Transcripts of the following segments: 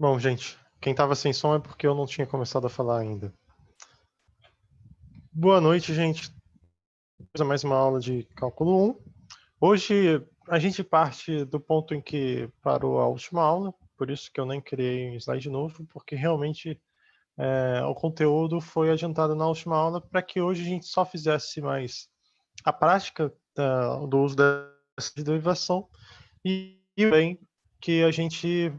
Bom, gente, quem estava sem som é porque eu não tinha começado a falar ainda. Boa noite, gente. Mais uma aula de cálculo 1. Hoje a gente parte do ponto em que parou a última aula, por isso que eu nem criei um slide novo, porque realmente o conteúdo foi adiantado na última aula para que hoje a gente só fizesse mais a prática do uso dessa derivação e bem que a gente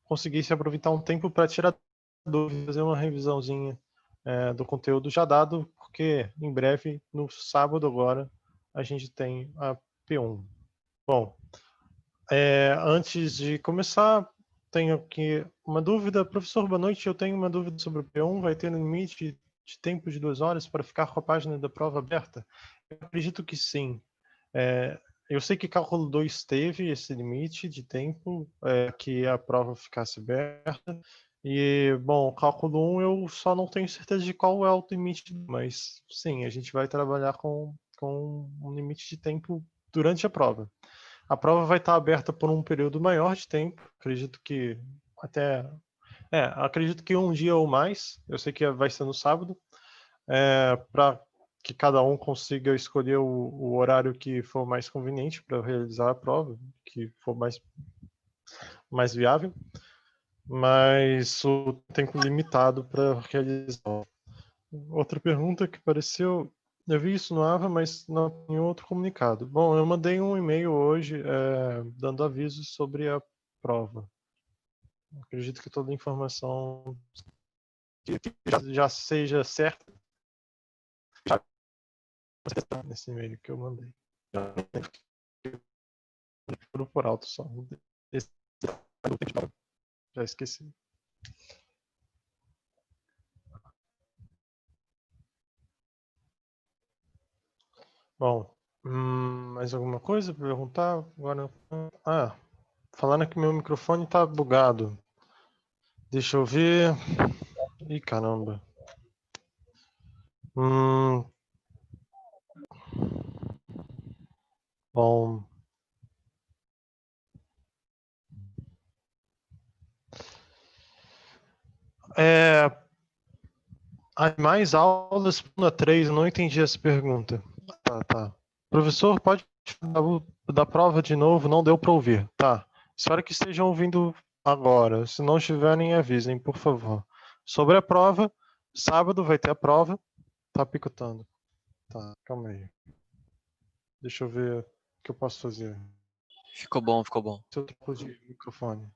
conseguisse aproveitar um tempo para tirar dúvidas, fazer uma revisãozinha do conteúdo já dado, porque em breve, no sábado agora, a gente tem a P1. Bom, antes de começar, tenho aqui uma dúvida. Professor, boa noite. Eu tenho uma dúvida sobre o P1. Vai ter um limite de tempo de 2 horas para ficar com a página da prova aberta? Eu acredito que sim. Eu sei que cálculo 2 teve esse limite de tempo que a prova ficasse aberta. E, bom, cálculo 1 eu só não tenho certeza de qual é o limite, mas sim, a gente vai trabalhar com um limite de tempo durante a prova. A prova vai estar aberta por um período maior de tempo, acredito que até. Acredito que um dia ou mais, eu sei que vai ser no sábado, para que cada um consiga escolher o horário que for mais conveniente para realizar a prova, que for mais viável, mas o tempo limitado para realizar. Outra pergunta que apareceu, eu vi isso no AVA, mas não em outro comunicado. Bom, eu mandei um e-mail hoje dando avisos sobre a prova. Acredito que toda a informação já seja certa nesse e-mail que eu mandei. Por alto só. Já esqueci. Bom, mais alguma coisa para perguntar? Agora, falando que meu microfone tá bugado. Deixa eu ver. Ih, caramba. Bom. Mais aulas na 3, eu não entendi essa pergunta. Tá. Professor, pode dar prova de novo? Não deu para ouvir. Tá. Espero que estejam ouvindo agora. Se não estiverem, avisem, por favor. Sobre a prova, sábado vai ter a prova. Tá picotando. Tá, calma aí. Deixa eu ver o que eu posso fazer. Ficou bom, ficou bom. Se eu troco de microfone.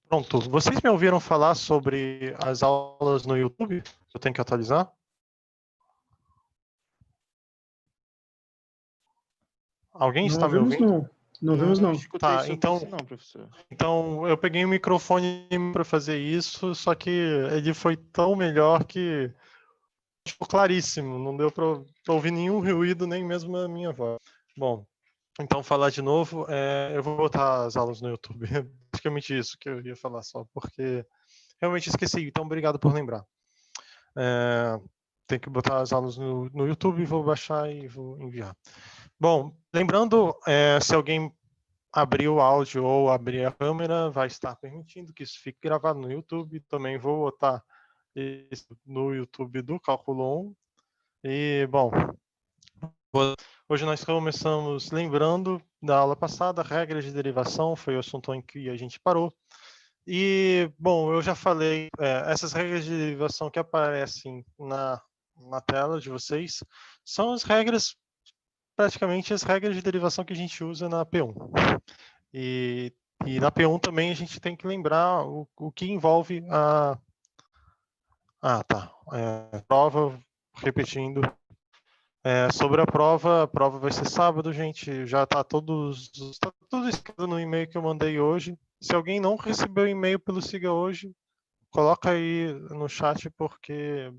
Pronto. Vocês me ouviram falar sobre as aulas no YouTube? Eu tenho que atualizar? Alguém Não está me ouvimos, ouvindo? não. Não ouvimos, não. escutei Tá, sobre então- isso não, professor. Então, eu peguei o microfone para fazer isso, só que ele foi tão melhor que ficou claríssimo. Não deu para ouvir nenhum ruído, nem mesmo a minha voz. Bom, então falar de novo, eu vou botar as aulas no YouTube. É basicamente isso que eu ia falar só, porque realmente esqueci. Então, obrigado por lembrar. Tem que botar as aulas no YouTube, vou baixar e vou enviar. Bom, lembrando, se alguém abrir o áudio ou abrir a câmera, vai estar permitindo que isso fique gravado no YouTube. Também vou botar isso no YouTube do Cálculo 1. E, bom, hoje nós começamos lembrando da aula passada, regras de derivação, foi o assunto em que a gente parou. E, bom, eu já falei, essas regras de derivação que aparecem na tela de vocês são as regras, praticamente as regras de derivação que a gente usa na P1. E na P1 também a gente tem que lembrar o que envolve a. Tá. Prova, repetindo. Sobre a prova vai ser sábado, gente. Já tá tudo escrito no e-mail que eu mandei hoje. Se alguém não recebeu o e-mail pelo Siga hoje, coloca aí no chat, porque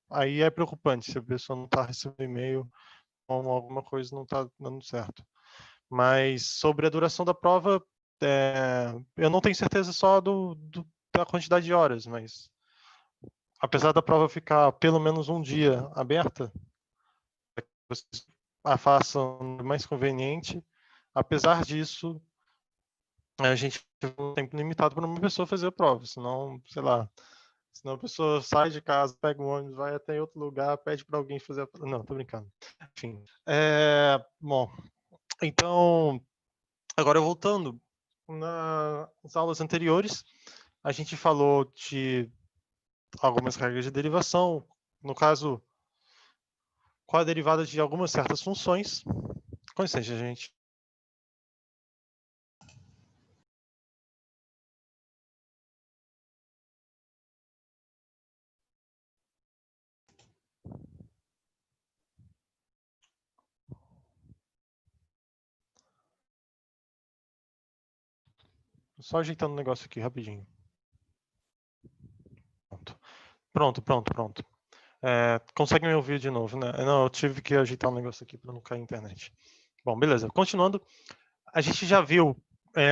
aí é preocupante se a pessoa não está recebendo e-mail ou alguma coisa não está dando certo. Mas sobre a duração da prova, eu não tenho certeza só da quantidade de horas, mas apesar da prova ficar pelo menos um dia aberta, vocês a façam mais conveniente. Apesar disso, a gente tem um tempo limitado para uma pessoa fazer a prova, senão, sei lá, senão a pessoa sai de casa, pega um ônibus, vai até outro lugar, pede para alguém fazer a prova. Não, tô brincando. Enfim, bom, então, agora voltando, nas aulas anteriores, a gente falou de algumas regras de derivação, no caso, qual a derivada de algumas certas funções. Com licença, gente. Só ajeitando o negócio aqui rapidinho. Pronto. Consegue me ouvir de novo, né? Não, eu tive que ajeitar um negócio aqui para não cair a internet. Bom, beleza. Continuando, a gente já viu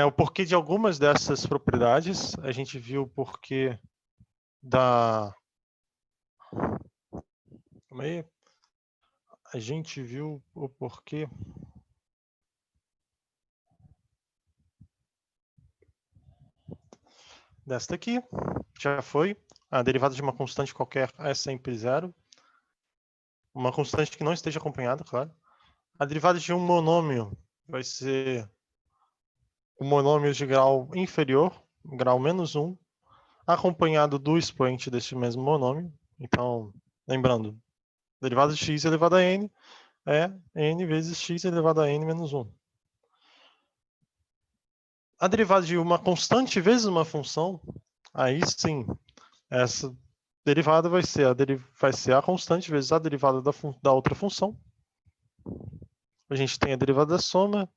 o porquê de algumas dessas propriedades. A gente viu o porquê da... Calma aí. A gente viu o porquê desta aqui. Já foi. A derivada de uma constante qualquer é sempre zero. Uma constante que não esteja acompanhada, claro. A derivada de um monômio vai ser o monômio de grau inferior, grau -1, acompanhado do expoente deste mesmo monômio. Então, lembrando, derivada de x elevado a n é n vezes x elevado a n menos 1. A derivada de uma constante vezes uma função, aí sim, essa derivada vai ser a constante vezes a derivada da outra função. A gente tem a derivada da soma.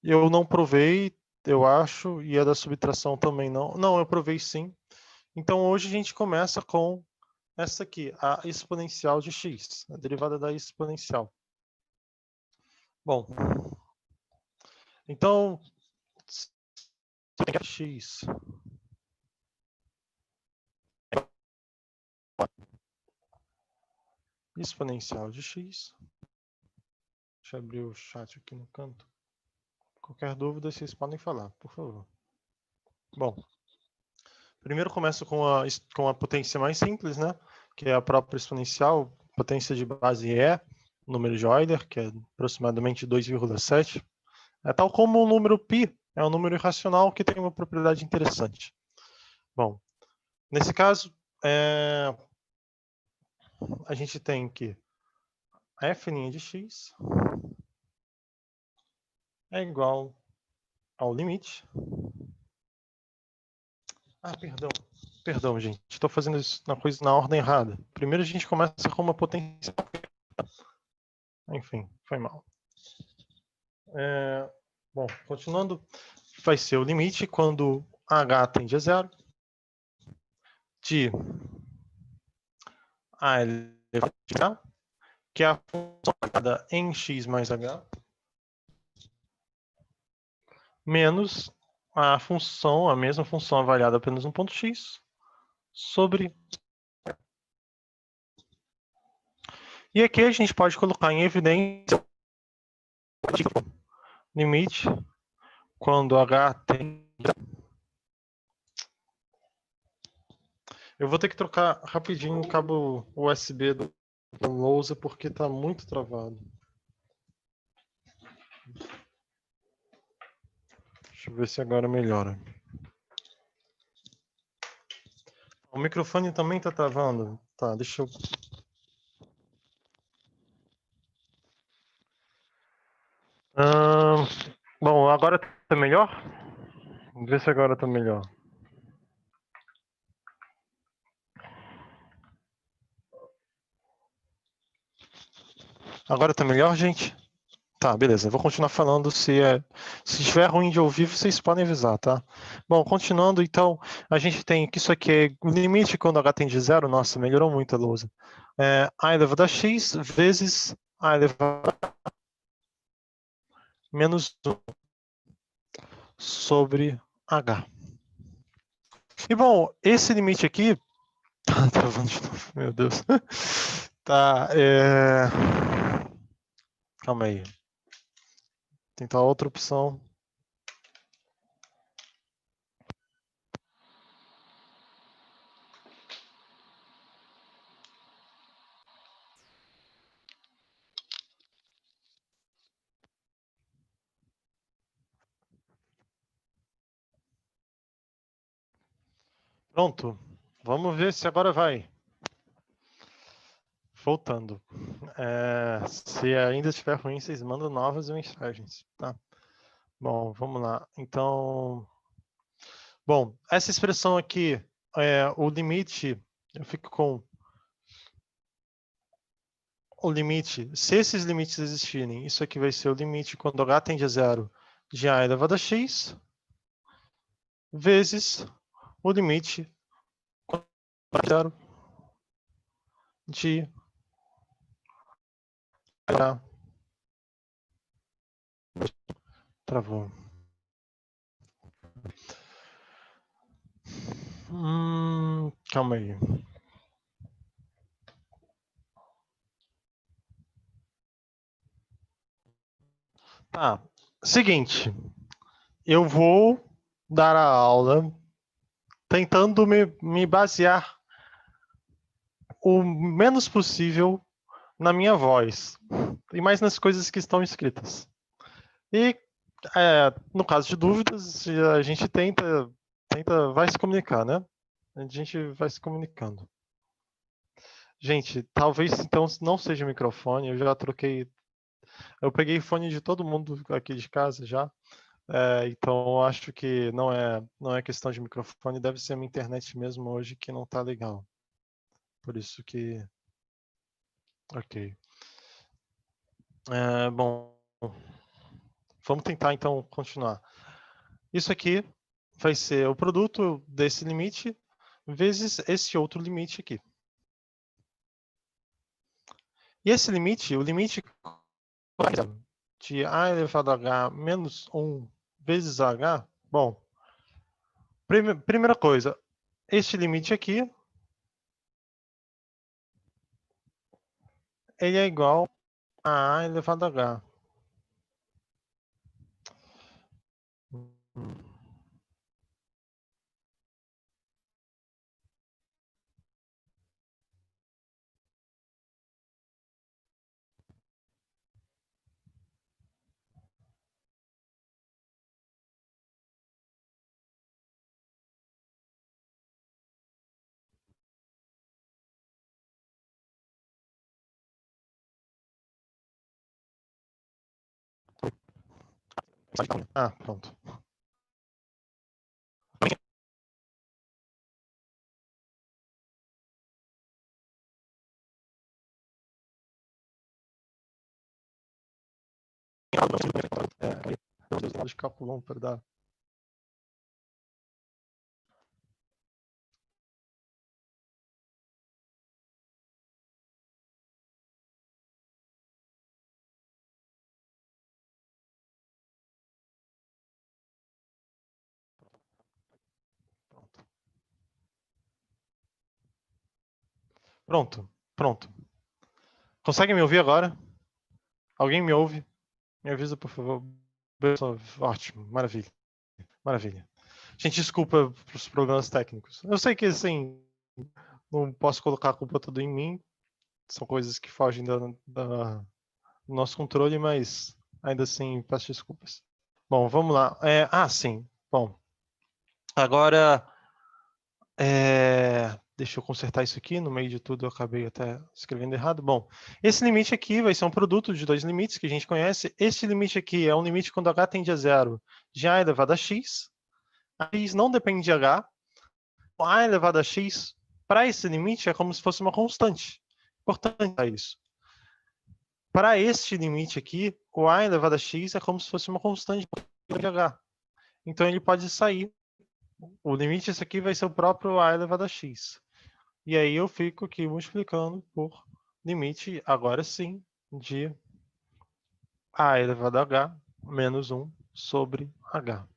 Eu não provei, eu acho, e a da subtração também não. Não, eu provei sim. Então, hoje a gente começa com essa aqui, a exponencial de x, a derivada da exponencial. Bom, então, x exponencial de x. Deixa eu abrir o chat aqui no canto. Qualquer dúvida, vocês podem falar, por favor. Bom, primeiro começo com a potência mais simples, né? Que é a própria exponencial, potência de base E, número de Euler, que é aproximadamente 2,7. É tal como o número π, é um número irracional que tem uma propriedade interessante. Bom, nesse caso, a gente tem que f' de x é igual ao limite. Perdão, gente. Estou fazendo isso na ordem errada. Primeiro a gente começa com uma potência. Enfim, foi mal. Bom, continuando, vai ser o limite quando h tende a zero de a elevado a h, que é a função avaliada em x mais h, menos a mesma função avaliada apenas no ponto x, sobre... E aqui a gente pode colocar em evidência o limite quando h tem... Eu vou ter que trocar rapidinho o cabo USB do lousa porque está muito travado. Deixa eu ver se agora melhora. O microfone também está travando. Tá, deixa eu... Bom, agora tá melhor? Vamos ver se agora tá melhor. Agora tá melhor, gente? Tá, beleza. Eu vou continuar falando. Se estiver ruim de ouvir, vocês podem avisar, tá? Bom, continuando, então, a gente tem que isso aqui é o limite quando h tende a zero. Nossa, melhorou muito a lousa. A elevado a x vezes a elevado a menos 1 sobre h. E bom, esse limite aqui... Tá travando de novo, meu Deus. Tá, calma aí. Tentar outra opção. Pronto. Vamos ver se agora vai. Voltando. Se ainda estiver ruim, vocês mandam novas mensagens, tá? Bom, vamos lá. Então, bom, essa expressão aqui, o limite, eu fico com o limite. Se esses limites existirem, isso aqui vai ser o limite quando h tende a zero de a elevado a x vezes o limite quando h tende a zero de h. Travou. Calma aí. Tá. Seguinte. Eu vou dar a aula tentando me basear o menos possível na minha voz e mais nas coisas que estão escritas. E no caso de dúvidas, a gente vai se comunicar, né? A gente vai se comunicando. Gente, talvez então não seja o microfone, eu já troquei. Eu peguei fone de todo mundo aqui de casa já. Então acho que não é questão de microfone, deve ser a minha internet mesmo hoje que não tá legal. Por isso que... Ok. Bom, vamos tentar então continuar. Isso aqui vai ser o produto desse limite vezes esse outro limite aqui. E esse limite, o limite de a elevado a h menos 1 vezes h, bom, primeira coisa, este limite aqui, ele é igual a elevado a h. Pronto. de cálculo 1 para dar. Pronto. Consegue me ouvir agora? Alguém me ouve? Me avisa, por favor. Ótimo, maravilha. Gente, desculpa os problemas técnicos. Eu sei que, assim, não posso colocar a culpa toda em mim. São coisas que fogem do nosso controle, mas ainda assim, peço desculpas. Bom, vamos lá. Sim. Bom, agora, deixa eu consertar isso aqui. No meio de tudo, eu acabei até escrevendo errado. Bom, esse limite aqui vai ser um produto de dois limites que a gente conhece. Este limite aqui é um limite quando h tende a zero de a elevado a x. A x não depende de h. O a elevado a x, para esse limite, é como se fosse uma constante. Importante isso. Para este limite aqui, o a elevado a x é como se fosse uma constante de h. Então, ele pode sair. O limite, esse aqui, vai ser o próprio a elevado a x. E aí eu fico aqui multiplicando por limite, agora sim, de a elevado a h menos 1 sobre h.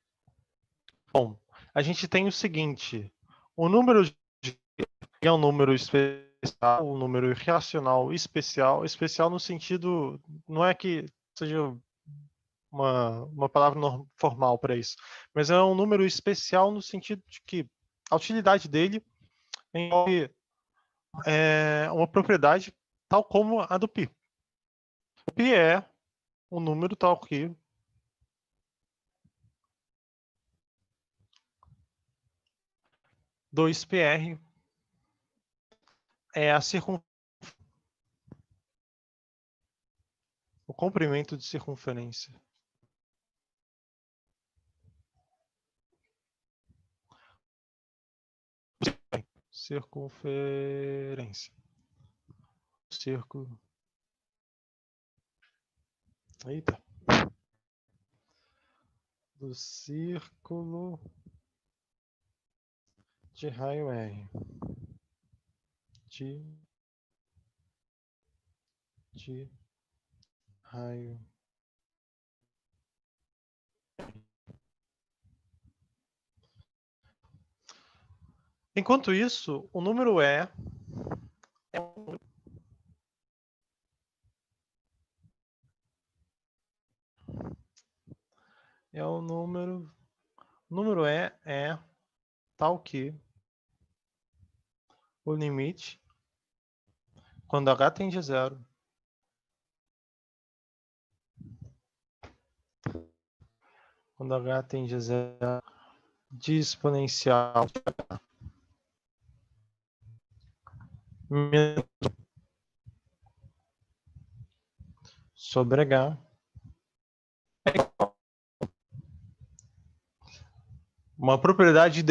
Bom, a gente tem o seguinte. O número é um número especial, um número irracional especial. Especial no sentido, não é que seja uma palavra formal para isso, mas é um número especial no sentido de que a utilidade dele envolve uma propriedade tal como a do π. O π é um número tal que dois PR é o comprimento de circunferência. Circunferência. Círculo. Eita. Do círculo de raio R. De raio. Enquanto isso, o número é o número. O número é tal que o limite, quando h tende a zero, quando h tende a zero, de exponencial menos sobre h uma propriedade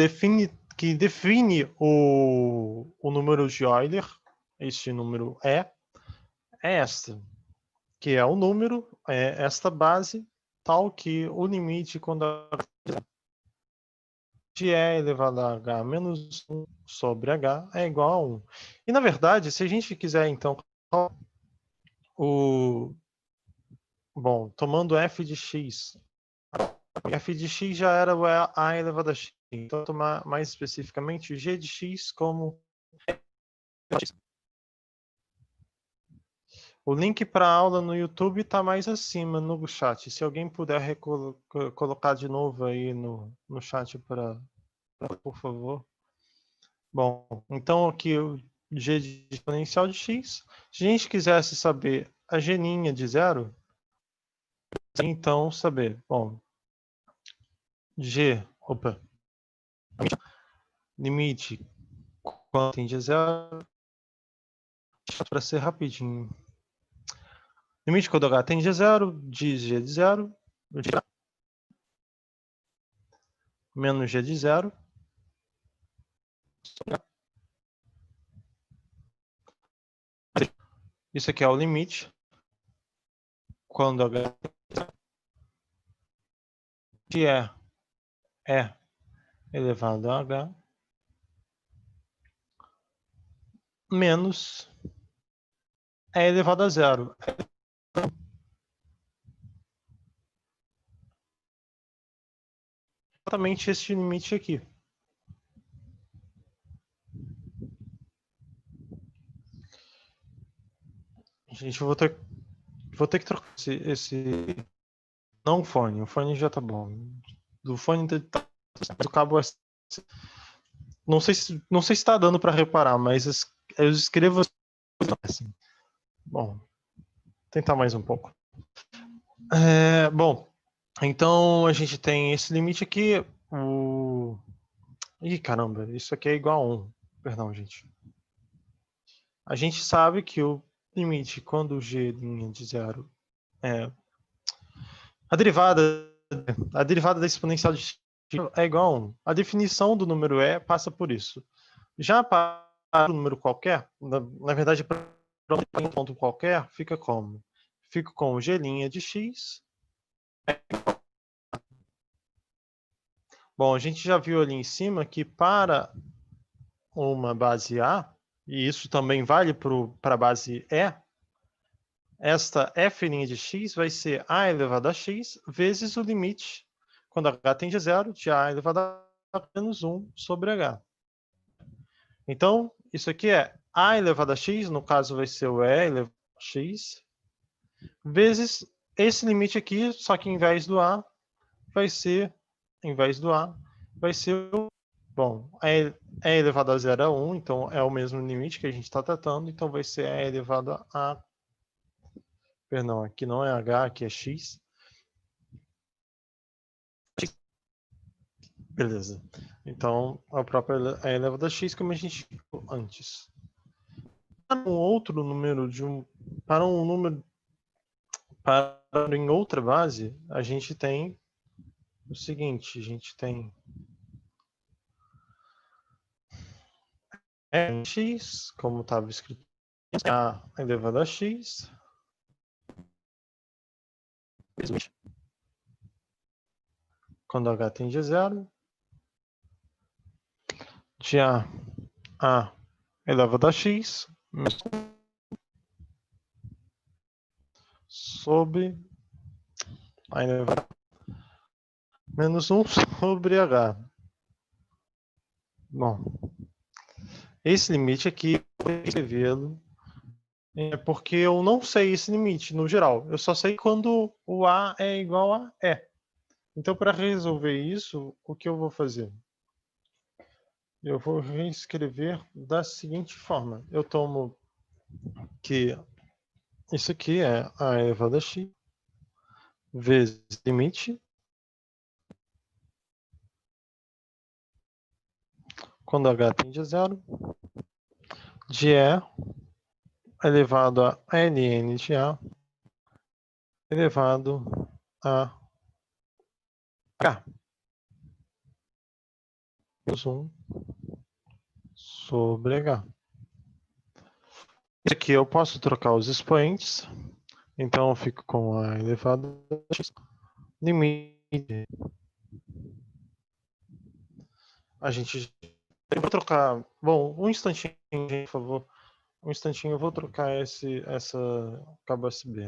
que define o número de Euler, este número é esta, que é o número, é esta base, tal que o limite quando de E elevado a h menos 1 sobre h é igual a 1. E, na verdade, se a gente quiser, então, bom, tomando f de x, f de x já era o a elevado a x. Então, tomar mais especificamente o g de x como o link para a aula no YouTube está mais acima no chat. Se alguém puder colocar de novo aí no chat por favor. Bom, então aqui o g de exponencial de x. Se a gente quisesse saber a g' de zero, então saber, bom, limite quando tende a zero, para ser rapidinho. Limite quando h tende a zero, de g de zero, menos g de zero. Isso aqui é o limite quando h de E elevado a H menos E elevado a zero. Exatamente este limite aqui. Gente, eu vou ter que trocar esse não o fone já tá bom. Do fone tá, o cabo não sei se está dando para reparar, mas eu escrevo assim. Bom, tentar mais um pouco. Bom, então a gente tem esse limite aqui. Ih, caramba, isso aqui é igual a 1. Perdão, gente. A gente sabe que o limite, quando g' de zero é a derivada da exponencial de x é igual a 1. A definição do número e passa por isso. Já para um número qualquer, na verdade, para um ponto qualquer, fica como? Fica com g' de x. Bom, a gente já viu ali em cima que para uma base A, e isso também vale para a base E, esta f' de x vai ser a elevado a x vezes o limite, quando h tende a zero, de a elevado a menos 1 sobre h. Então, isso aqui é a elevado a x, no caso vai ser o e elevado a x, vezes esse limite aqui, só que em vez do a, vai ser, o... Bom, e elevado a zero é 1, então é o mesmo limite que a gente está tratando, então vai ser e elevado a... Perdão, aqui não é h, aqui é x. Beleza. Então, a própria e elevado a x, como a gente viu antes. Para um outro número para um número em outra base, a gente tem o seguinte, a gente tem x, como estava escrito, a elevado a x, quando h tende a zero, de a elevado a x, sobre a elevado a menos 1 sobre h. Bom, esse limite aqui, eu vou escrevê-lo, porque eu não sei esse limite no geral. Eu só sei quando o a é igual a e. Então, para resolver isso, o que eu vou fazer? Eu vou reescrever da seguinte forma. Eu tomo que isso aqui é a elevado a x vezes limite quando h tende a zero de e elevado a ln de a elevado a h menos 1 sobre h. Isso aqui eu posso trocar os expoentes, então eu fico com a elevado a x limite. A gente... Eu vou trocar... Bom, um instantinho, por favor. Um instantinho, eu vou trocar essa cabo USB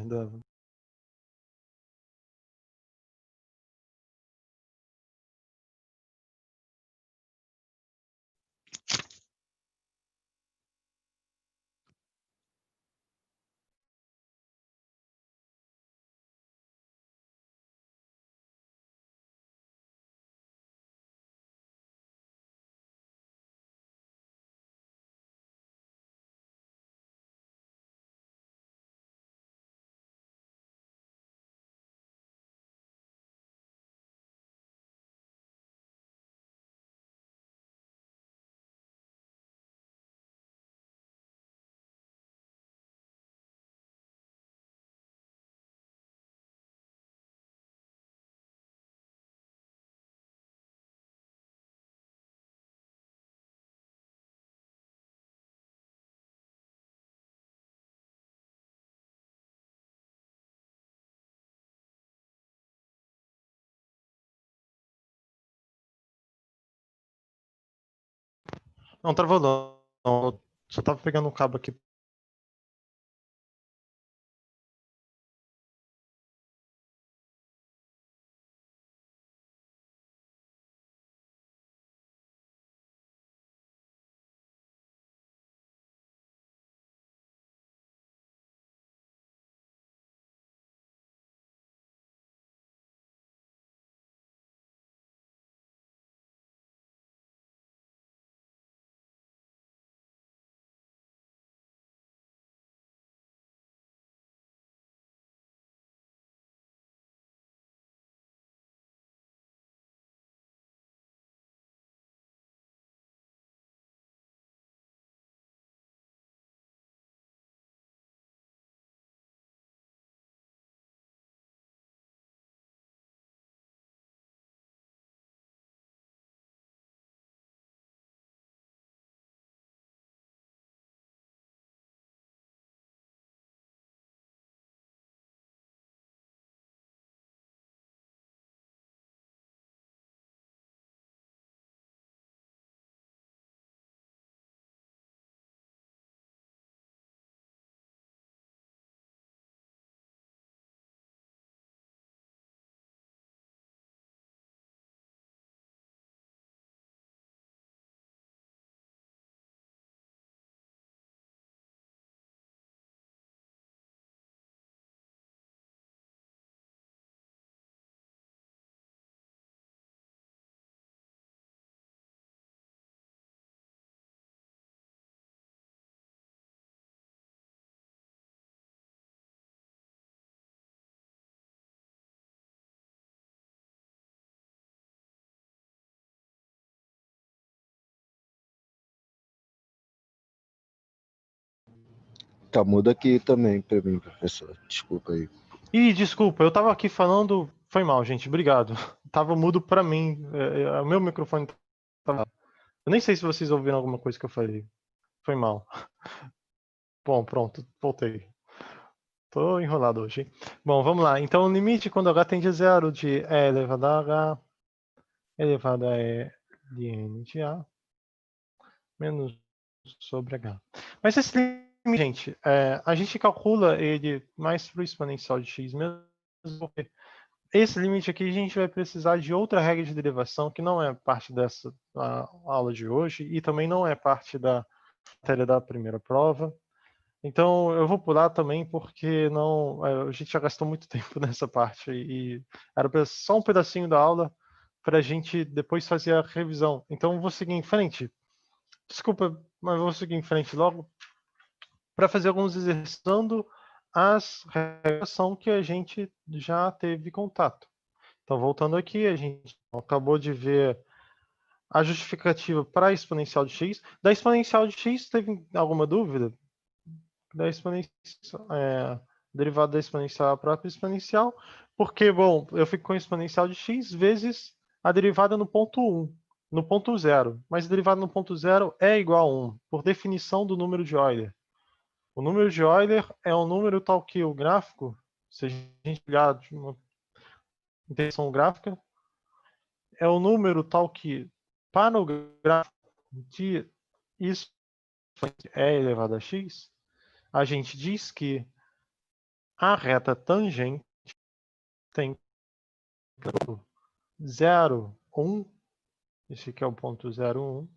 Não travou não. Eu só tava pegando um cabo aqui. Tá mudo aqui também pra mim, professor. Desculpa aí. Ih, desculpa, eu tava aqui falando. Foi mal, gente, obrigado. Tava mudo pra mim. O meu microfone tava. Eu nem sei se vocês ouviram alguma coisa que eu falei. Foi mal. Bom, pronto, voltei. Tô enrolado hoje, hein? Bom, vamos lá. Então, o limite quando h tende a zero de e elevado a h elevado a e de n de a menos sobre h. Mas esse limite, gente, a gente calcula ele mais para o exponencial de x mesmo, porque esse limite aqui a gente vai precisar de outra regra de derivação que não é parte dessa aula de hoje e também não é parte da matéria da primeira prova. Então eu vou pular também porque não, a gente já gastou muito tempo nessa parte e era só um pedacinho da aula para a gente depois fazer a revisão. Então vou seguir em frente. Desculpa, mas vou seguir em frente logo para fazer alguns exercitando as regras que a gente já teve contato. Então, voltando aqui, a gente acabou de ver a justificativa para a exponencial de x. Da exponencial de x, teve alguma dúvida? Da exponencial, derivada da exponencial a própria exponencial, porque, bom, eu fico com a exponencial de x vezes a derivada no ponto 1, no ponto 0. Mas a derivada no ponto 0 é igual a 1, por definição do número de Euler. O número de Euler é um número tal que o gráfico, se a gente olhar de uma intenção gráfica, é o número tal que, para o gráfico de isso é elevado a x, a gente diz que a reta tangente tem 0, 1, esse aqui é o ponto 0, 1,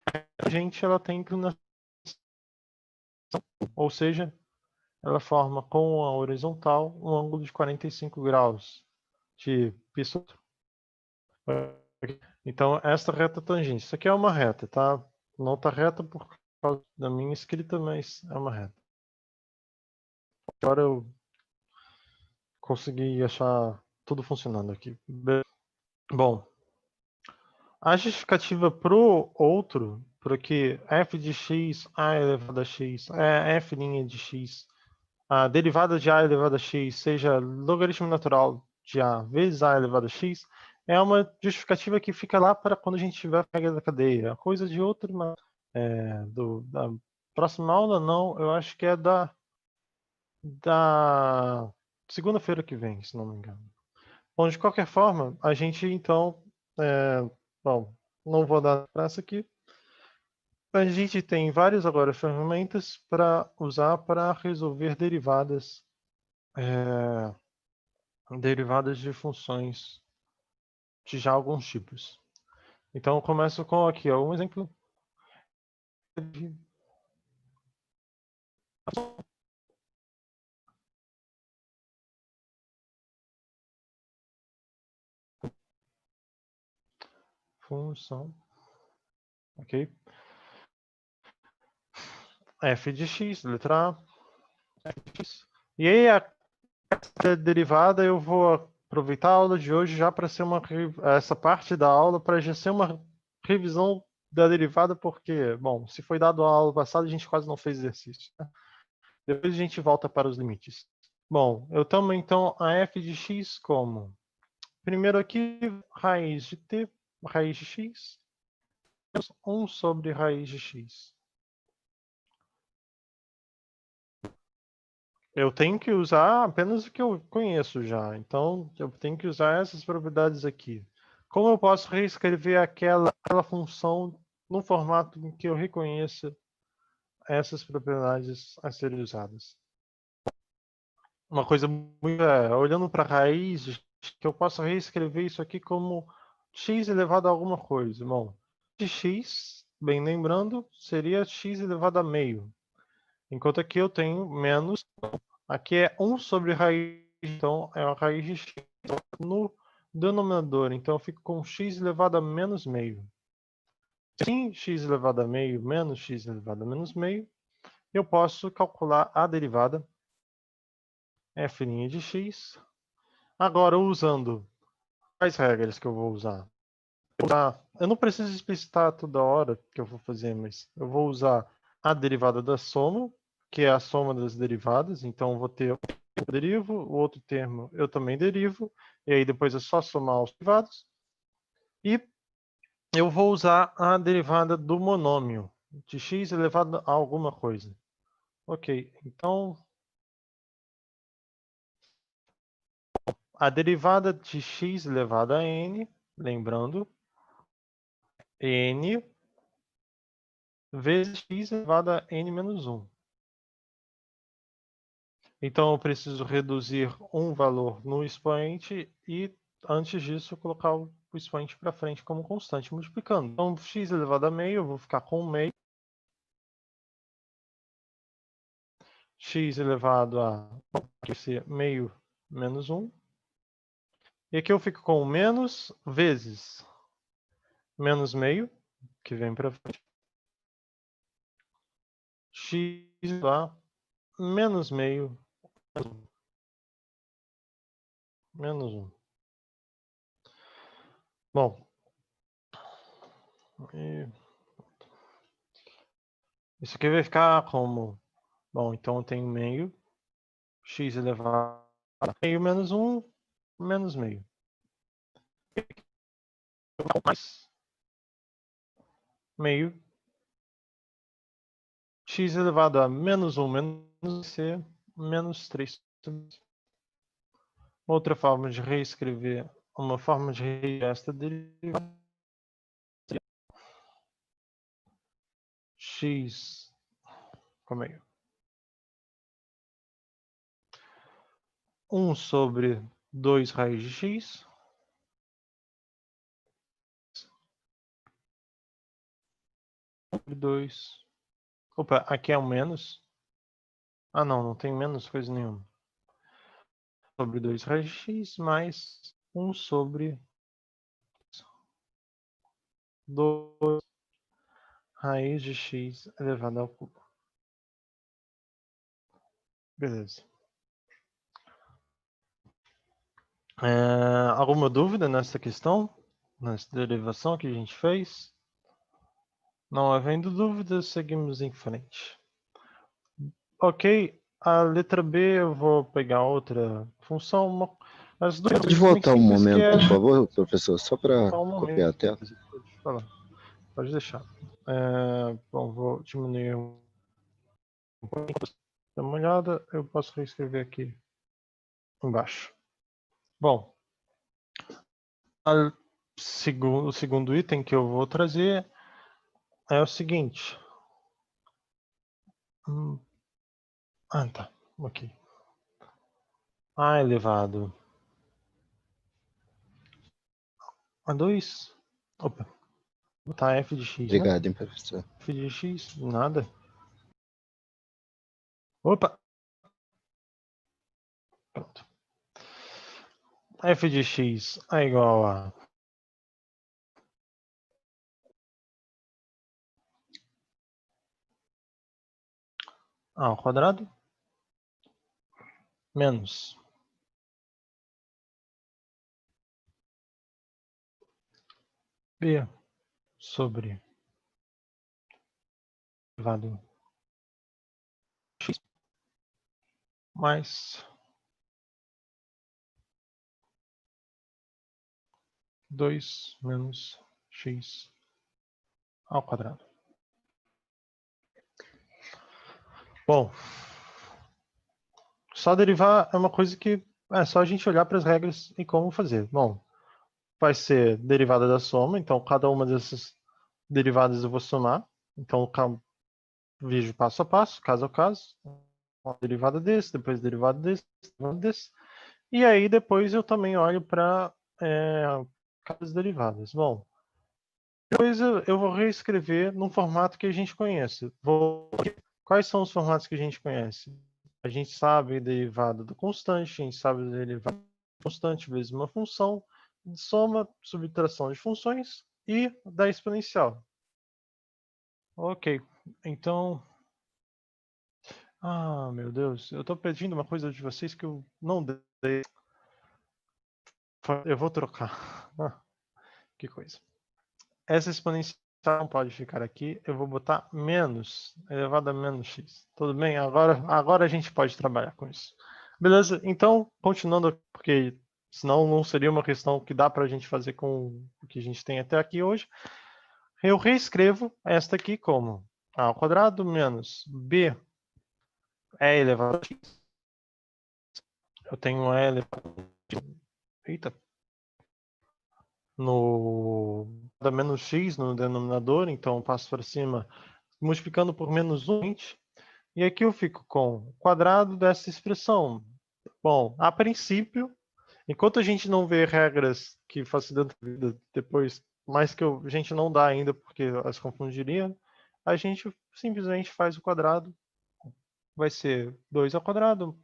a tangente ela tem inclinação, ou seja, ela forma com a horizontal um ângulo de 45 graus de pisoto. Então, esta reta tangente, isso aqui é uma reta, tá? Não está reta por causa da minha escrita, mas é uma reta. Agora eu consegui achar tudo funcionando aqui. Bom, a justificativa pro outro, porque f de x, a elevado a x, f' de x, a derivada de a elevado a x seja logaritmo natural de a vezes a elevado a x, é uma justificativa que fica lá para quando a gente tiver a regra da cadeia. Coisa de outra, mas da próxima aula não, eu acho que é da segunda-feira que vem, se não me engano. Bom, de qualquer forma, a gente então, bom, não vou dar pressa aqui. A gente tem várias agora ferramentas para usar para resolver derivadas, derivadas de funções de já alguns tipos. Então eu começo com aqui, ó, um exemplo de função, ok? F de x, letra A, f de x. E aí a derivada eu vou aproveitar a aula de hoje já para ser essa parte da aula para já ser uma revisão da derivada, porque, bom, se foi dado a aula passada, a gente quase não fez exercício, né? Depois a gente volta para os limites. Bom, eu tomo então a f de x como, primeiro aqui, raiz de t, raiz de x, 1 sobre raiz de x. Eu tenho que usar apenas o que eu conheço já. Então, eu tenho que usar essas propriedades aqui. Como eu posso reescrever aquela função no formato em que eu reconheça essas propriedades a serem usadas? Uma coisa muito olhando para a raiz, que eu posso reescrever isso aqui como x elevado a alguma coisa. Bom, de x, bem lembrando, seria x elevado a meio. Enquanto aqui eu tenho menos. Aqui é 1 sobre raiz, então é a raiz de x no denominador. Então eu fico com x elevado a menos meio. Assim, x elevado a meio menos x elevado a menos meio, eu posso calcular a derivada f' de x. Agora, usando quais regras que eu vou usar? Eu não preciso explicitar toda hora que eu vou fazer, mas eu vou usar a derivada da soma, que é a soma das derivadas. Então, eu vou ter eu derivo, o outro termo eu também derivo, e aí depois é só somar os derivados. E eu vou usar a derivada do monômio, de x elevado a alguma coisa. Ok, então a derivada de x elevado a n, lembrando, n vezes x elevado a n menos 1. Então eu preciso reduzir um valor no expoente e, antes disso, colocar o expoente para frente como constante, multiplicando. Então, x elevado a meio, eu vou ficar com meio. X elevado a meio menos 1. E aqui eu fico com menos vezes menos meio, que vem para frente. X elevado a menos meio menos 1. Bom, isso aqui vai ficar como... Bom, então eu tenho meio, x elevado a meio menos 1, menos meio. Mais meio, x elevado a menos 1 menos c, menos 3. Outra forma de reescrever, uma forma de reescrever esta derivada, x com meio. 1 sobre 2 raiz de x. Sobre 2. Opa, aqui é um menos. Ah, não, não tem menos coisa nenhuma. Sobre 2 raiz de x mais 1 sobre 2 raiz de x elevado ao cubo. Beleza. Alguma dúvida nessa questão? Nessa derivação que a gente fez? Não havendo dúvidas, seguimos em frente. Ok, a letra B eu vou pegar outra função. As duas Pode muito voltar um simples, que momento, é... por favor, professor, só para Só um copiar a momento. tela. Pode deixar. Bom, vou diminuir um pouco. Dá uma olhada, eu posso reescrever aqui embaixo. Bom, o segundo item que eu vou trazer é o seguinte. Ah, tá. Ok. A elevado a 2. Opa. Vou botar f de x, né? Obrigado, hein, professor. F de x, nada. Opa. Pronto. F de x é igual a a ao quadrado menos b sobre elevado x mais 2 menos x ao quadrado. Bom, só derivar é uma coisa que é só a gente olhar para as regras e como fazer. Bom, vai ser derivada da soma, então cada uma dessas derivadas eu vou somar. Então, vejo passo a passo, caso a caso. Uma derivada desse, depois derivada desse, derivada desse. E aí depois eu também olho para cada derivadas. Bom, depois eu vou reescrever num formato que a gente conhece. Quais são os formatos que a gente conhece? A gente sabe a derivada do constante, a gente sabe a derivada do constante vezes uma função, de soma, subtração de funções e da exponencial. Ok, então... Ah, meu Deus, eu estou pedindo uma coisa de vocês que eu não dei. Eu vou trocar. Ah, que coisa. Essa exponencial não pode ficar aqui. Eu vou botar menos, elevado a menos x. Tudo bem? Agora a gente pode trabalhar com isso. Beleza? Então, continuando, porque senão não seria uma questão que dá para a gente fazer com o que a gente tem até aqui hoje. Eu reescrevo esta aqui como a ao quadrado menos b é elevado a x. Eu tenho e elevado a x. Eita. No da menos x no denominador, então eu passo para cima multiplicando por menos 1, e aqui eu fico com o quadrado dessa expressão. Bom, a princípio, enquanto a gente não vê regras que facilitam a vida depois, mas que a gente não dá ainda porque as confundiria, a gente simplesmente faz o quadrado, vai ser 2 ao quadrado,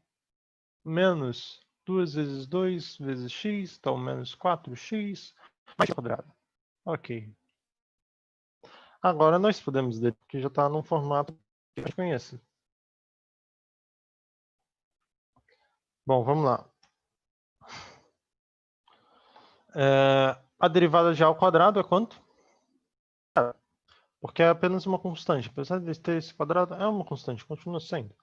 menos 2 vezes 2 vezes x, então menos 4x, mais ao quadrado. Ok. Agora nós podemos ler, porque já está num formato que a gente conhece. Bom, vamos lá. A derivada de a ao quadrado é quanto? Porque é apenas uma constante. Apesar de ter esse quadrado, é uma constante, continua sendo.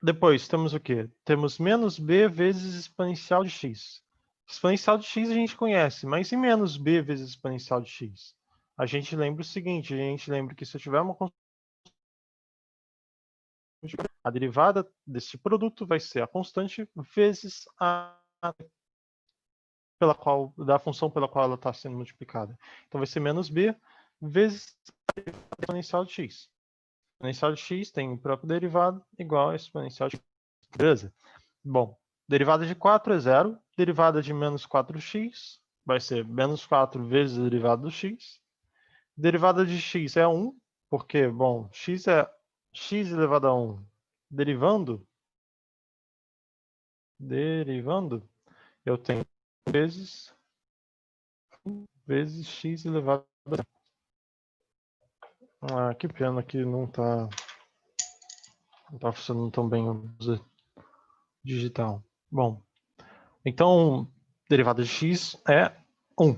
Depois, temos o quê? Temos menos b vezes exponencial de x. Exponencial de x a gente conhece, mas e menos b vezes exponencial de x? A gente lembra o seguinte, a gente lembra que se eu tiver uma constante, a derivada desse produto vai ser a constante vezes a da função pela qual ela está sendo multiplicada. Então vai ser menos b vezes a exponencial de x. A exponencial de x tem o próprio derivado igual a exponencial de x. Beleza? Bom, derivada de 4 é 0. Derivada de menos 4x vai ser menos 4 vezes a derivada do x. Derivada de x é 1, porque, bom, x é x elevado a 1. Derivando, eu tenho vezes x elevado a 0. Ah, que pena que não tá funcionando tão bem o digital. Bom, então, derivada de x é 1.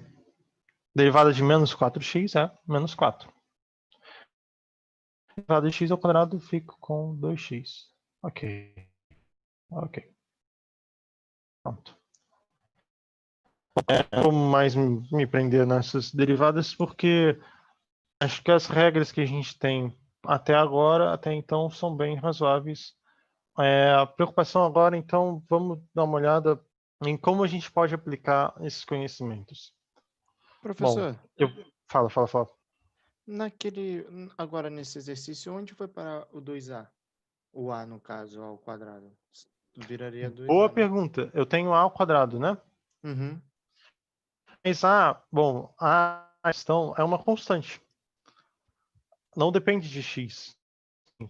Derivada de menos 4x é menos 4. Derivada de x ao quadrado fico com 2x. Ok. Ok. Pronto. Não vou mais me prender nessas derivadas porque acho que as regras que a gente tem até então, são bem razoáveis. A preocupação agora, então, vamos dar uma olhada em como a gente pode aplicar esses conhecimentos. Bom, Professor, fala. agora nesse exercício, onde foi para o 2A? O A, no caso, ao quadrado. Viraria 2A. Boa né? pergunta. Eu tenho A ao quadrado, né? Uhum. Mas A, bom, a questão é uma constante. Não depende de x.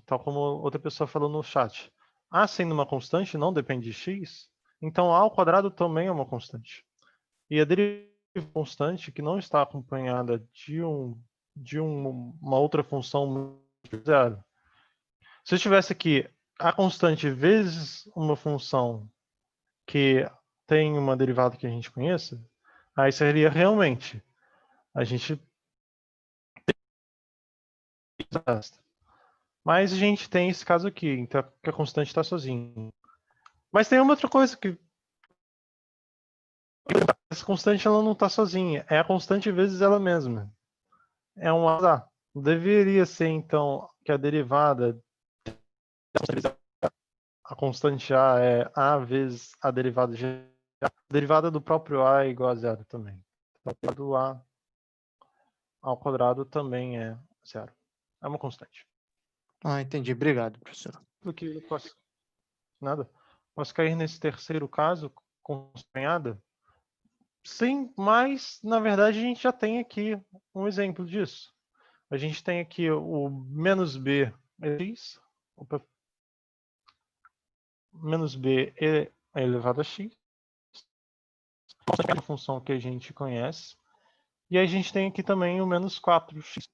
Tal como outra pessoa falou no chat. A sendo uma constante não depende de x, então A ao quadrado também é uma constante. E a derivativa constante que não está acompanhada de uma outra função zero. Se eu tivesse aqui a constante vezes uma função que tem uma derivada que a gente conheça, aí seria realmente a gente. Mas a gente tem esse caso aqui, então que a constante está sozinha. Mas tem uma outra coisa que essa constante ela não está sozinha, é a constante vezes ela mesma. É um azar. Deveria ser então que a derivada a constante A é A vezes a derivada de A. A derivada do próprio A é igual a zero também. A derivada do A ao quadrado também é zero. É uma constante. Ah, entendi. Obrigado, professor. Do que eu posso nada. Posso cair nesse terceiro caso constranhada? Sim, mas na verdade a gente já tem aqui um exemplo disso. A gente tem aqui o menos b é x, opa, menos b é elevado a x, uma função que a gente conhece. E a gente tem aqui também o menos 4x,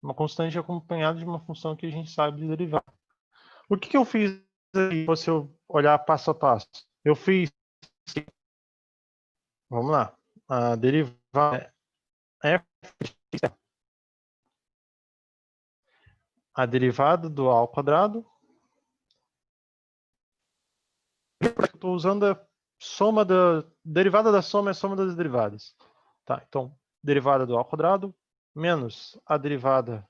uma constante acompanhada de uma função que a gente sabe derivar. O que eu fiz aí, se eu olhar passo a passo? Eu fiz, vamos lá, a derivada é a derivada do a ao quadrado. Estou usando a soma da derivada da soma é a soma das derivadas. Tá, então, derivada do a ao quadrado menos a derivada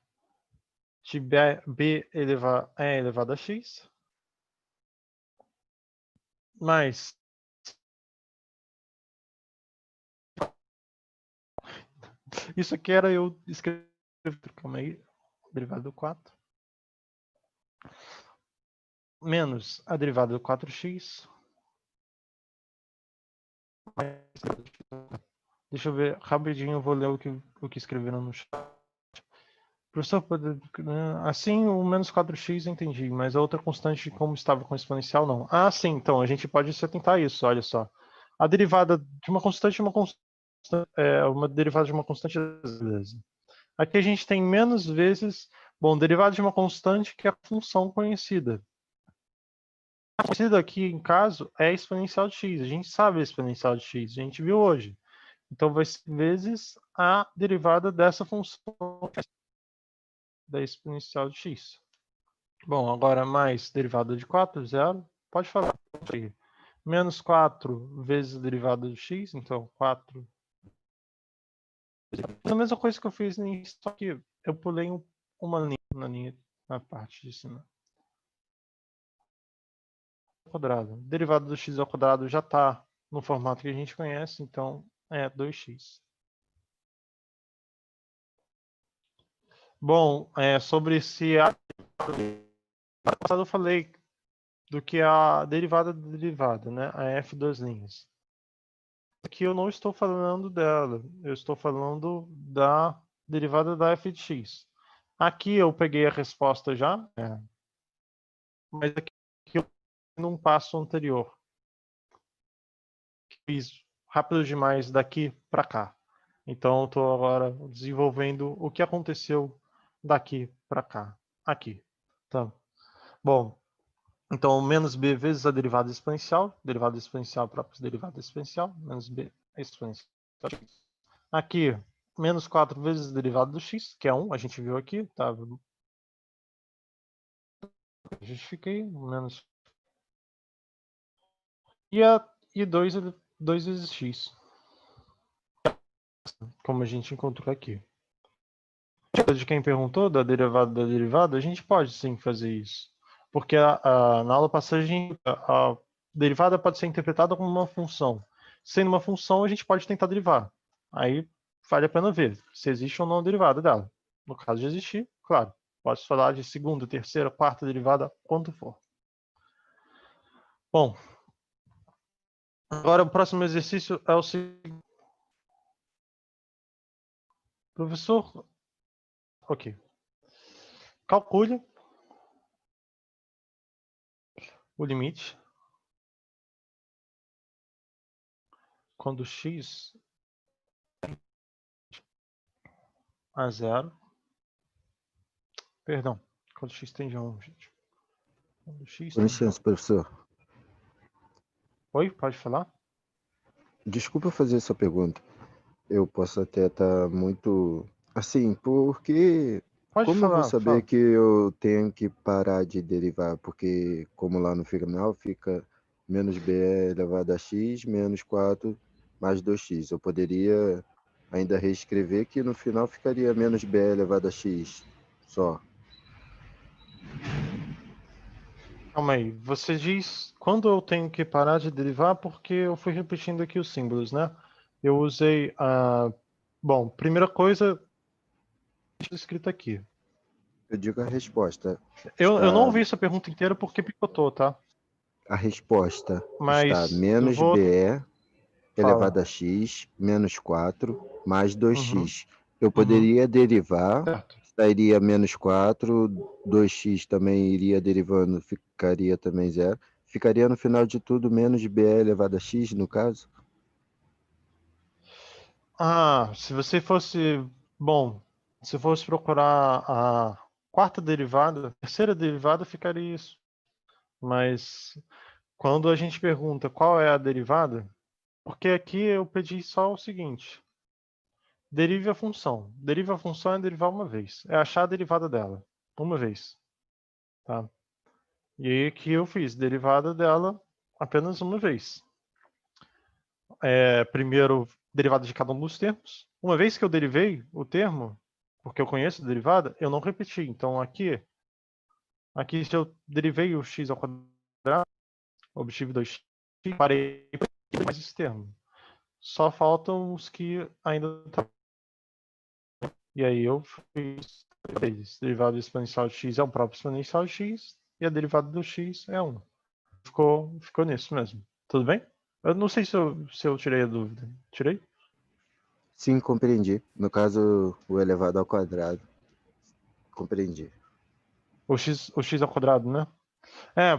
de b elevado a x mais isso aqui era eu escrever, calma aí, derivada do 4 menos a derivada do 4x. Deixa eu ver rapidinho, eu vou ler o que escreveram no chat. Professor, assim o menos 4x eu entendi, mas a outra constante como estava com exponencial não. Ah, sim, então a gente pode se atentar a isso, olha só. A derivada de uma constante é uma derivada de uma constante, beleza. Aqui a gente tem menos vezes, bom, derivada de uma constante que é a função conhecida. A conhecida aqui, em caso, é a exponencial de x. A gente sabe a exponencial de x, a gente viu hoje. Então vai ser vezes a derivada dessa função da exponencial de x. Bom, agora mais derivada de 4, zero. Pode falar. Menos 4 vezes a derivada de x, então 4. A mesma coisa que eu fiz nisso, só que eu pulei uma linha na parte de cima. Quadrado. Derivada do x ao quadrado já está no formato que a gente conhece, então é 2x. Bom, sobre se a passado eu falei do que a derivada da derivada, né? A f das linhas. Aqui eu não estou falando dela, eu estou falando da derivada da f de x. Aqui eu peguei a resposta já, mas aqui eu num passo anterior. Fiz rápido demais daqui para cá. Então eu estou agora desenvolvendo o que aconteceu daqui para cá. Aqui. Tá. Bom, então menos b vezes a derivada exponencial própria derivada exponencial, menos b exponencial. Aqui, menos 4 vezes a derivada do x, que é 1, a gente viu aqui, tá? Justifiquei, menos. E 2 vezes x, como a gente encontrou aqui. De quem perguntou da derivada, a gente pode sim fazer isso. Porque na aula passada a derivada pode ser interpretada como uma função. Sendo uma função, a gente pode tentar derivar. Aí vale a pena ver se existe ou não a derivada dela. No caso de existir, claro, Posso falar de segunda, terceira, quarta derivada, quanto for. Bom, agora o próximo exercício é o seguinte. Professor, ok. Calcule o limite quando x a 0. Perdão, quando x tende a 1, gente. Quando x Com tende a 1. licença, professor. Oi, pode falar? Desculpa fazer essa pergunta. Eu posso até estar muito... Assim, porque... Pode Como eu vou falar, saber fala. que eu tenho que parar de derivar? Porque, como lá no final fica menos b elevado a x menos 4 mais 2x. Eu poderia ainda reescrever que no final ficaria menos b elevado a x só. Calma aí, você diz quando eu tenho que parar de derivar porque eu fui repetindo aqui os símbolos, né? Eu usei a... Bom, primeira coisa escrita aqui. Eu digo a resposta. Eu não Está... ouvi essa pergunta inteira porque picotou, tá? A resposta está Mas eu menos vou... be elevado Fala. a x menos 4 mais Uhum, 2x. Eu uhum, poderia derivar, certo. sairia menos 4, 2x também iria derivando, ficaria também zero. Ficaria no final de tudo menos be elevado a x, no caso? Ah, se você fosse... Bom, se fosse procurar a quarta derivada, a terceira derivada ficaria isso. Mas quando a gente pergunta qual é a derivada, porque aqui eu pedi só o seguinte: derive a função. Derive a função é derivar uma vez. É achar a derivada dela. Uma vez. Tá? E aí aqui eu fiz derivada dela apenas uma vez. Primeiro, derivada de cada um dos termos. Uma vez que eu derivei o termo, porque eu conheço a derivada, eu não repeti. Então aqui se eu derivei o x ao quadrado, obtive 2x, parei mais esse termo. Só faltam os que ainda estão. E aí eu fiz eles. Derivada exponencial de x é o próprio exponencial de x e a derivada do x é 1. Ficou nisso mesmo. Tudo bem? Eu não sei se eu tirei a dúvida. Tirei? Sim, compreendi. No caso, o elevado ao quadrado. Compreendi. O x ao quadrado, né?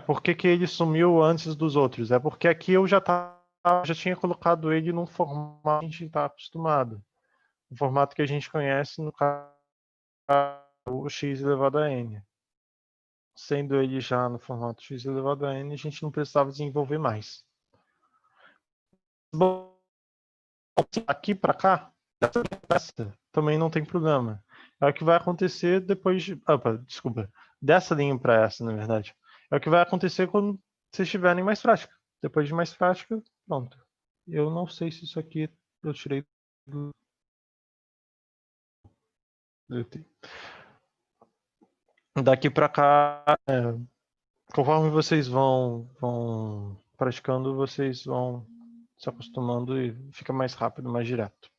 Por que ele sumiu antes dos outros? É porque aqui eu já tinha colocado ele num formato que a gente está acostumado. O formato que a gente conhece, no caso, o x elevado a n. Sendo ele já no formato x elevado a n, a gente não precisava desenvolver mais. Bom, aqui para cá, também não tem problema. É o que vai acontecer depois de... Opa, desculpa. Dessa linha para essa, na verdade. É o que vai acontecer quando vocês tiverem mais prática. Depois de mais prática, pronto. Eu não sei se isso aqui eu tirei do... Daqui para cá, conforme vocês vão praticando, vocês vão se acostumando e fica mais rápido, mais direto.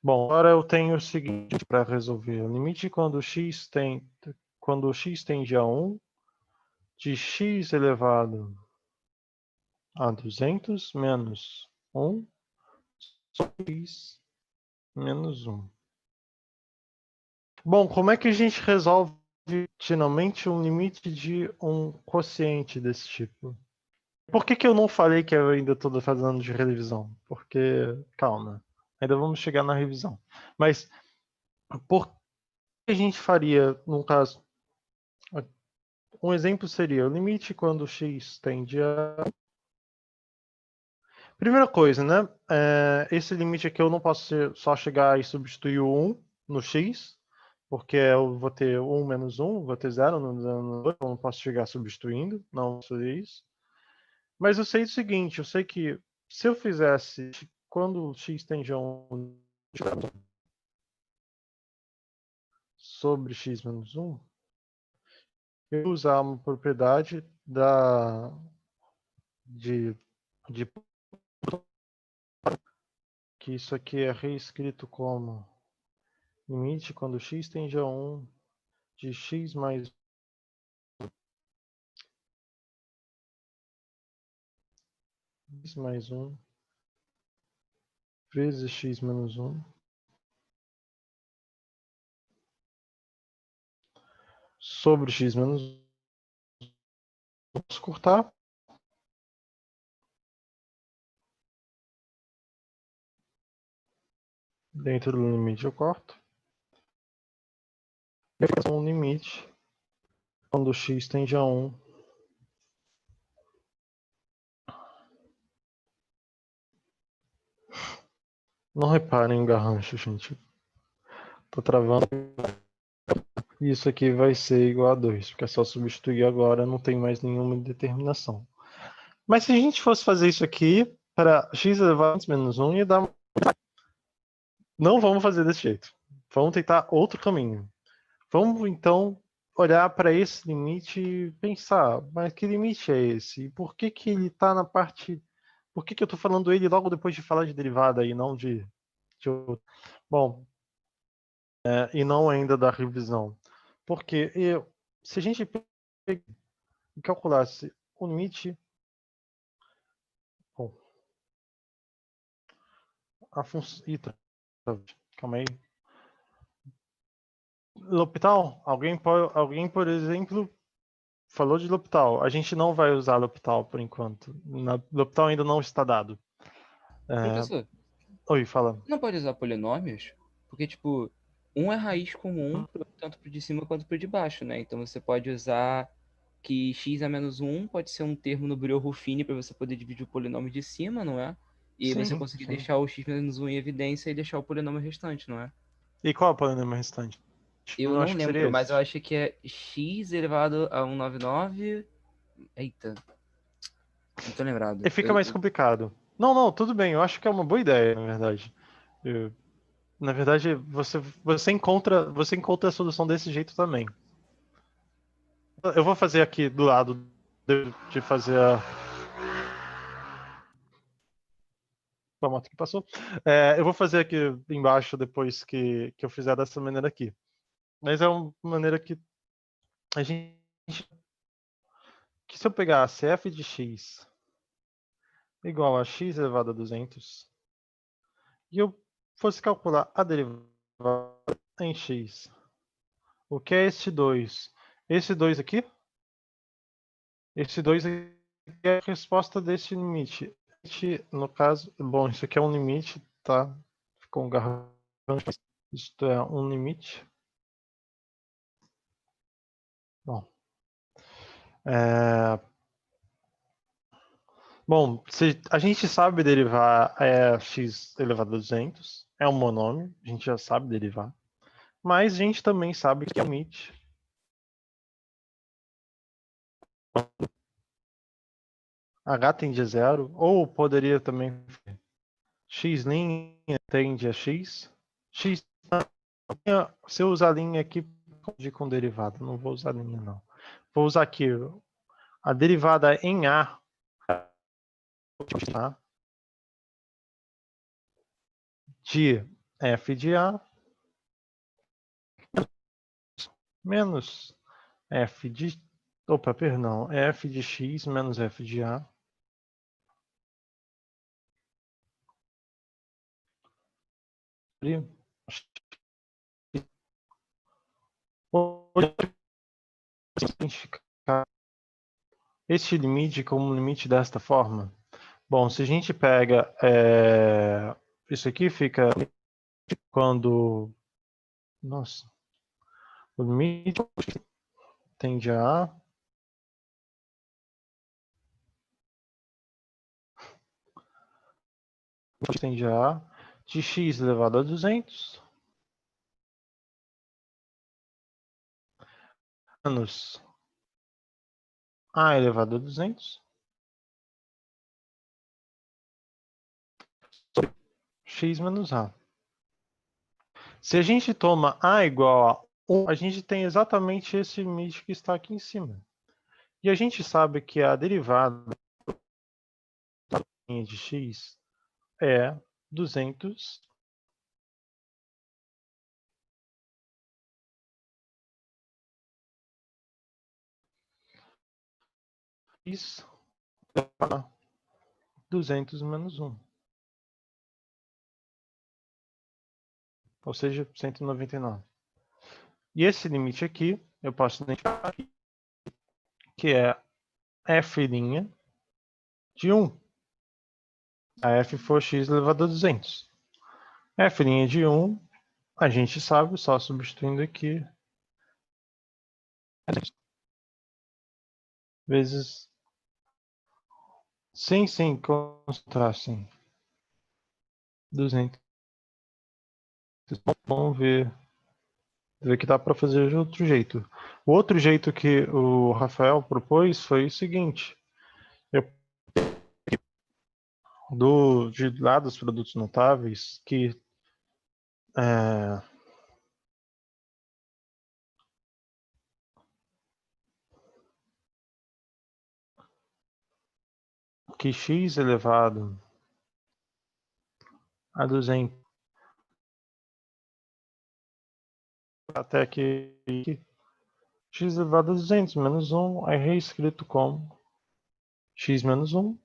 Bom, agora eu tenho o seguinte para resolver. O limite quando x tende a 1 de x elevado a 200 menos 1 sobre x menos 1. Bom, como é que a gente resolve finalmente um limite de um quociente desse tipo? Por que eu não falei que eu ainda estou fazendo de revisão? Porque, calma, ainda vamos chegar na revisão. Mas, por que a gente faria, no caso, um exemplo seria o limite quando x tende a... Primeira coisa, né? Esse limite aqui eu não posso só chegar e substituir o 1 no x, porque eu vou ter 1 menos 1, vou ter 0 no 2, eu não posso chegar substituindo, não posso fazer isso. Mas eu sei o seguinte, eu sei que se eu fizesse quando x tende a 1 sobre x menos 1, eu vou usar uma propriedade de que isso aqui é reescrito como limite quando x tende a 1 de x mais x mais 1 vezes x menos 1 sobre x menos 1. Vamos cortar. Dentro do limite eu corto. E faço um limite quando x tende a 1. Não reparem em garrancho, gente. Tô travando. Isso aqui vai ser igual a 2, porque é só substituir agora, não tem mais nenhuma determinação. Mas se a gente fosse fazer isso aqui para x elevado a menos 1, ia dar... Não vamos fazer desse jeito. Vamos tentar outro caminho. Vamos, então, olhar para esse limite e pensar, mas que limite é esse? E por que que ele está na parte... Por que que eu estou falando ele logo depois de falar de derivada e não de outro? Bom, e não ainda da revisão. Porque se a gente calculasse o limite... Bom, a função... Calma aí. L'Hopital? Alguém, por exemplo, falou de L'Hopital. A gente não vai usar L'Hopital por enquanto. L'Hopital ainda não está dado. Professor, Oi, fala. não pode usar polinômios? Porque, tipo, um é raiz comum, tanto pro de cima quanto pro de baixo, né? Então você pode usar que x a menos 1 pode ser um termo no Brillouin-Ruffini para você poder dividir o polinômio de cima, não é? E aí você Sim, conseguir sim. deixar o x menos 1 em evidência e deixar o polinômio restante, não é? E qual é o polinômio restante? Eu não acho que seria lembro, mas esse. eu acho que é x elevado a 199. Eita. Não tô lembrado. E fica mais complicado. Não, tudo bem. Eu acho que é uma boa ideia, na verdade. Na verdade, você encontra a solução desse jeito também. Eu vou fazer aqui do lado de fazer a moto que passou. Eu vou fazer aqui embaixo depois que eu fizer dessa maneira aqui. Mas é uma maneira que a gente... Que se eu pegasse f de x igual a x elevado a 200 e eu fosse calcular a derivada em x, o que é esse 2? Esse 2 aqui? Esse 2 aqui é a resposta desse limite. No caso, bom, isso aqui é um limite, tá? Ficou um garrancho. Isto é um limite. Bom, bom, se a gente sabe derivar x elevado a 200, é um monômio, a gente já sabe derivar. Mas a gente também sabe que é o limite. H tende a zero, ou poderia também x' tende a x. Se eu usar linha aqui, com derivada, não vou usar linha não. Vou usar aqui a derivada em A, tá? De f de A menos f de... Opa, perdão. F de x menos f de A. Identificar este limite como limite desta forma. Bom, se a gente pega isso aqui, fica quando... Nossa. O limite tende a A. Tende a A de x elevado a 200 menos A elevado a 200 sobre x menos A. Se a gente toma A igual a 1, a gente tem exatamente esse limite que está aqui em cima. E a gente sabe que a derivada de x é 200 x elevado a 200 menos 1. Ou seja, 199. E esse limite aqui, eu posso identificar aqui, que é f' de 1. A f for x elevado a 200. F' de 1, a gente sabe, só substituindo aqui, vezes... Sim, concentrar, sim. 200. Vamos ver que dá para fazer de outro jeito. O outro jeito que o Rafael propôs foi o seguinte. De lá dos produtos notáveis, que x elevado a 200 até que x elevado a 200 menos 1 é reescrito como x menos 1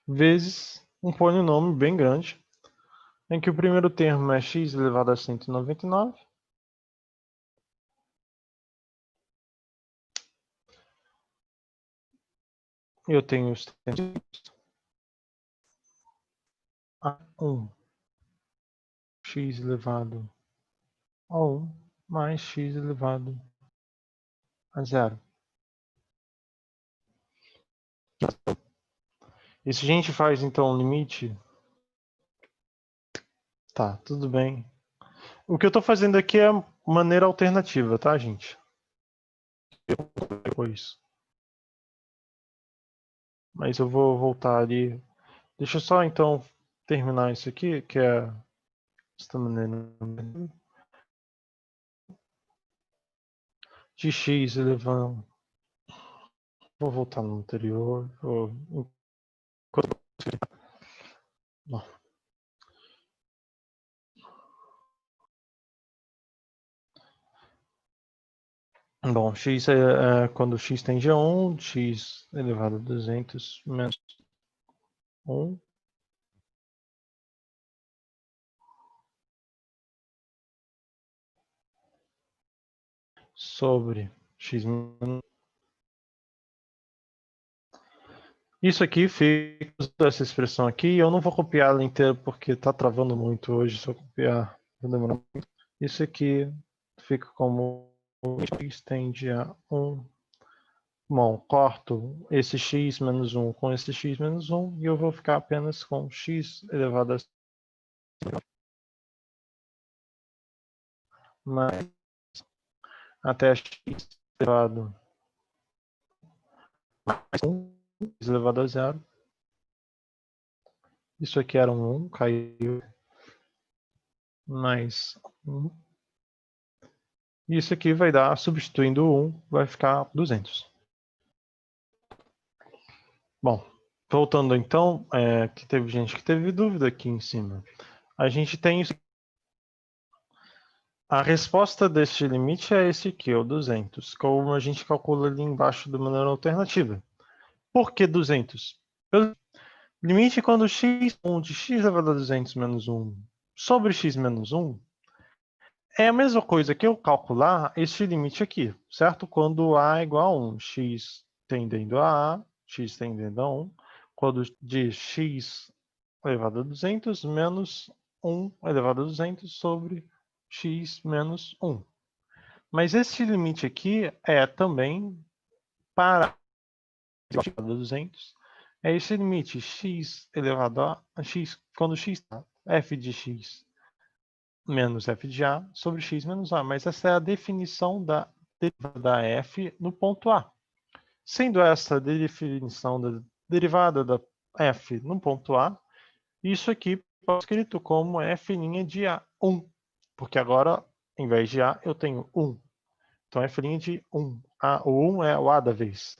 vezes um polinômio bem grande, em que o primeiro termo é x elevado a 199 e eu tenho os termos a 1 x elevado a 1 mais x elevado a 0. E se a gente faz então o limite, tá, tudo bem. O que eu estou fazendo aqui é maneira alternativa, tá, gente? Depois. Mas eu vou voltar ali. Deixa eu só então terminar isso aqui, que é esta maneira de x elevado. Vou voltar no anterior. Bom, x é quando x tende a 1, x elevado a 200 menos 1. Sobre x menos. Isso aqui fica essa expressão aqui. Eu não vou copiar ela inteira porque está travando muito hoje. Se eu copiar, vai demorar muito. Isso aqui fica como x tende a 1. Bom, corto esse x menos 1 com esse x menos 1 e eu vou ficar apenas com x elevado a mais até x elevado a 1, x elevado a 0. Isso aqui era um 1, caiu mais 1. Isso aqui vai dar, substituindo o 1, vai ficar 200. Bom, voltando então, que teve gente que teve dúvida aqui em cima. A gente tem isso. A resposta deste limite é esse aqui, o 200, como a gente calcula ali embaixo de maneira alternativa. Por que 200? Pelo limite quando x1 de x elevado a 200 menos 1 sobre x menos 1 é a mesma coisa que eu calcular este limite aqui, certo? Quando a é igual a 1, x tendendo a x tendendo a 1, quando de x elevado a 200 menos 1 elevado a 200 sobre x menos 1. Mas esse limite aqui é também para x elevado a 200, é esse limite x elevado a x, quando x f de x menos f de a sobre x menos a. Mas essa é a definição da derivada da f no ponto A. Sendo essa a definição da derivada da f no ponto A, isso aqui pode ser escrito como f' de A1, porque agora, em vez de A, eu tenho 1. Então, f' de 1. O 1 é o A da vez.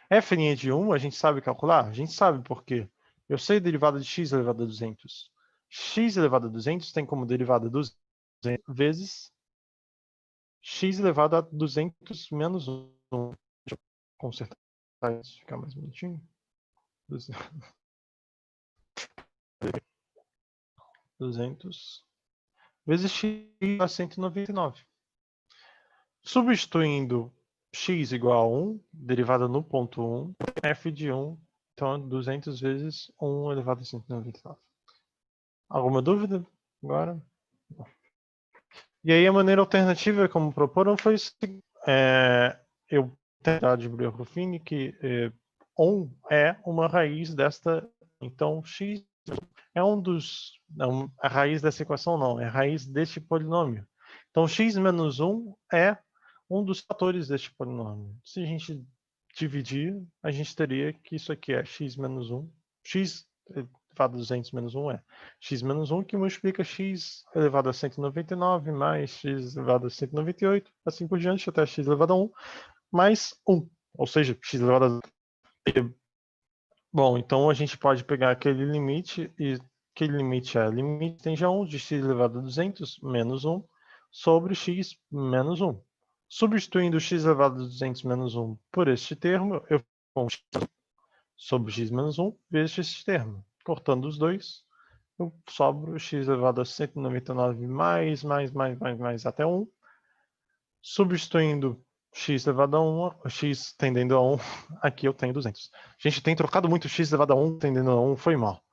F' de 1 a gente sabe calcular? A gente sabe porque eu sei a derivada de x elevado a 200. X elevado a 200 tem como derivada 200 vezes x elevado a 200 menos 1. consertar isso, ficar mais bonitinho. 200 vezes x a 199. Substituindo x igual a 1, derivada no ponto 1, f de 1, então 200 vezes 1 elevado a 199. Alguma dúvida agora? E aí a maneira alternativa como proporam foi eu tentar de Breuer-Ruffini que 1 é uma raiz desta, então x é a raiz dessa equação não, é a raiz deste polinômio. Então x menos 1 é um dos fatores deste polinômio. Se a gente dividir, a gente teria que isso aqui é x menos 1, x elevado a 200 menos 1 é x menos 1 que multiplica x elevado a 199 mais x elevado a 198, assim por diante, até x elevado a 1, mais 1, ou seja, x elevado a... Bom, então a gente pode pegar aquele limite, e aquele limite é limite tende a 1 de x elevado a 200 menos 1 sobre x menos 1. Substituindo x elevado a 200 menos 1 por este termo, eu vou sobre x menos 1 vezes este termo. Cortando os dois, eu sobro x elevado a 199 mais até 1. Substituindo x elevado a 1, x tendendo a 1, aqui eu tenho 200. Gente, tem trocado muito x elevado a 1 tendendo a 1, foi mal.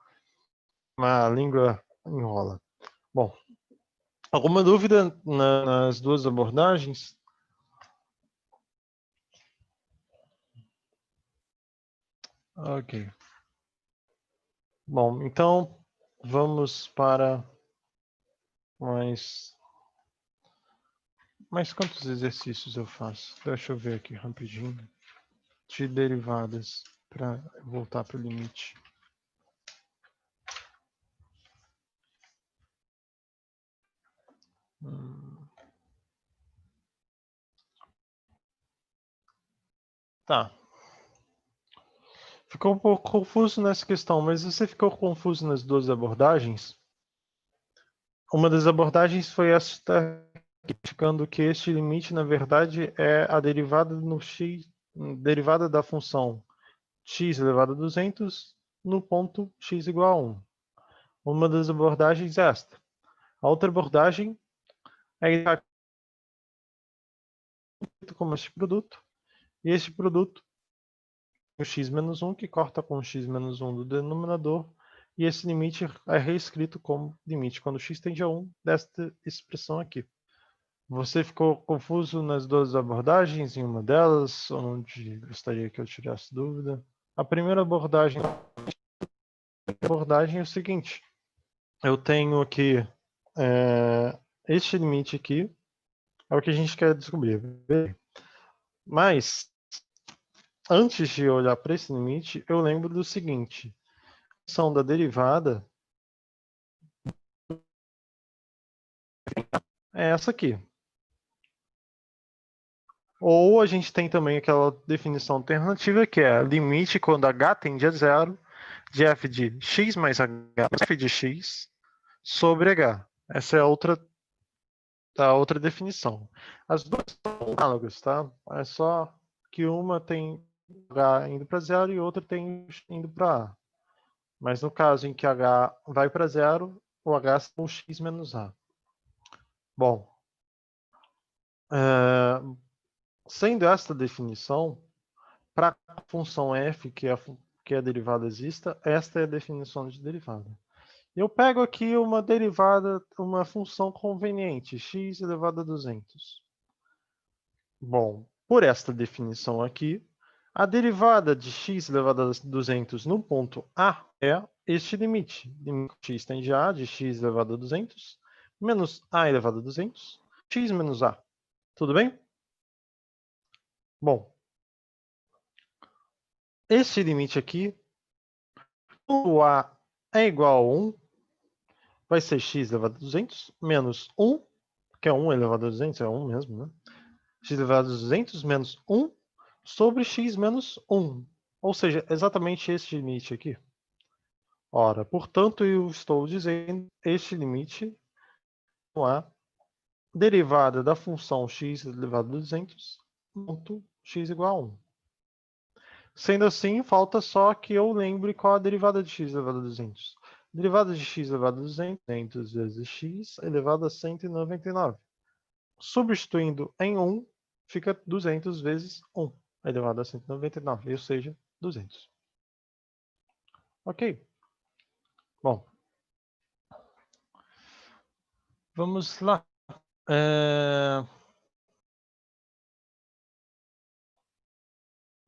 A língua enrola. Bom, alguma dúvida nas duas abordagens? Ok. Bom, então vamos para mais quantos exercícios eu faço? Deixa eu ver aqui rapidinho. De derivadas para voltar para o limite. Tá. Ficou um pouco confuso nessa questão, mas você ficou confuso nas duas abordagens? Uma das abordagens foi esta, indicando que este limite, na verdade, é a derivada no x, derivada da função x elevado a 200 no ponto x igual a 1. Uma das abordagens é esta. A outra abordagem é como este produto, e este produto o x menos 1 que corta com o x menos 1 do denominador, e esse limite é reescrito como limite quando x tende a 1 desta expressão aqui. Você ficou confuso nas duas abordagens, em uma delas, onde gostaria que eu tirasse dúvida? A primeira abordagem é o seguinte, eu tenho aqui este limite aqui, é o que a gente quer descobrir. Mas, antes de olhar para esse limite, eu lembro do seguinte, a função da derivada é essa aqui. Ou a gente tem também aquela definição alternativa que é limite quando h tende a zero de f de x mais h, f de x sobre h. Essa é a outra definição. As duas são análogas, tá? É só que uma tem h indo para zero e outra tem indo para a. Mas no caso em que h vai para zero, o h é o x menos a. Bom, sendo esta definição, para a função f, que a derivada exista, esta é a definição de derivada. Eu pego aqui uma derivada, uma função conveniente, x elevado a 200. Bom, por esta definição aqui, a derivada de x elevado a 200 no ponto A é este limite. Limite x tende a de x elevado a 200 menos a elevado a 200, x menos a. Tudo bem? Bom, esse limite aqui, quando a é igual a 1, vai ser x elevado a 200 menos 1, que é 1 elevado a 200, é 1 mesmo, né? X elevado a 200 menos 1 sobre x menos 1. Ou seja, exatamente este limite aqui. Ora, portanto, eu estou dizendo este limite com a derivada da função x elevado a 200 ponto x igual a 1. Sendo assim, falta só que eu lembre qual a derivada de x elevado a 200. Derivada de x elevado a 200, 200 vezes x elevado a 199. Substituindo em 1, fica 200 vezes 1 elevado a 199, ou seja, 200. Ok. Bom. Vamos lá.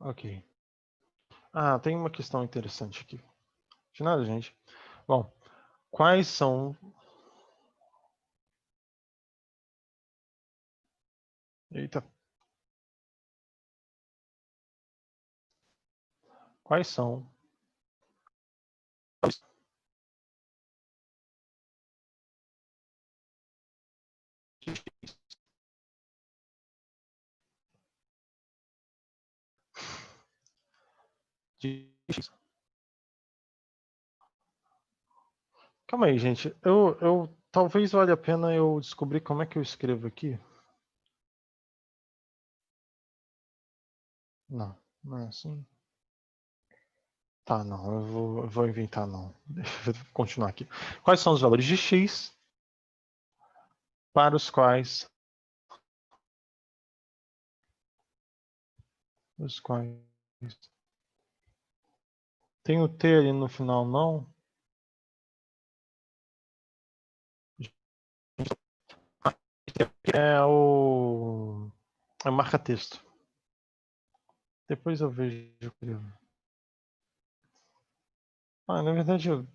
Ok. Tem uma questão interessante aqui. De nada, gente. Bom, quais são... Eita. Quais são... de x? Calma aí, gente. Talvez valha a pena eu descobrir como é que eu escrevo aqui. Não, não é assim. Tá, não. Eu vou inventar, não. Deixa eu continuar aqui. Quais são os valores de x para os quais... Tem o T ali no final, não? É o marca-texto. Depois eu vejo. Na verdade, eu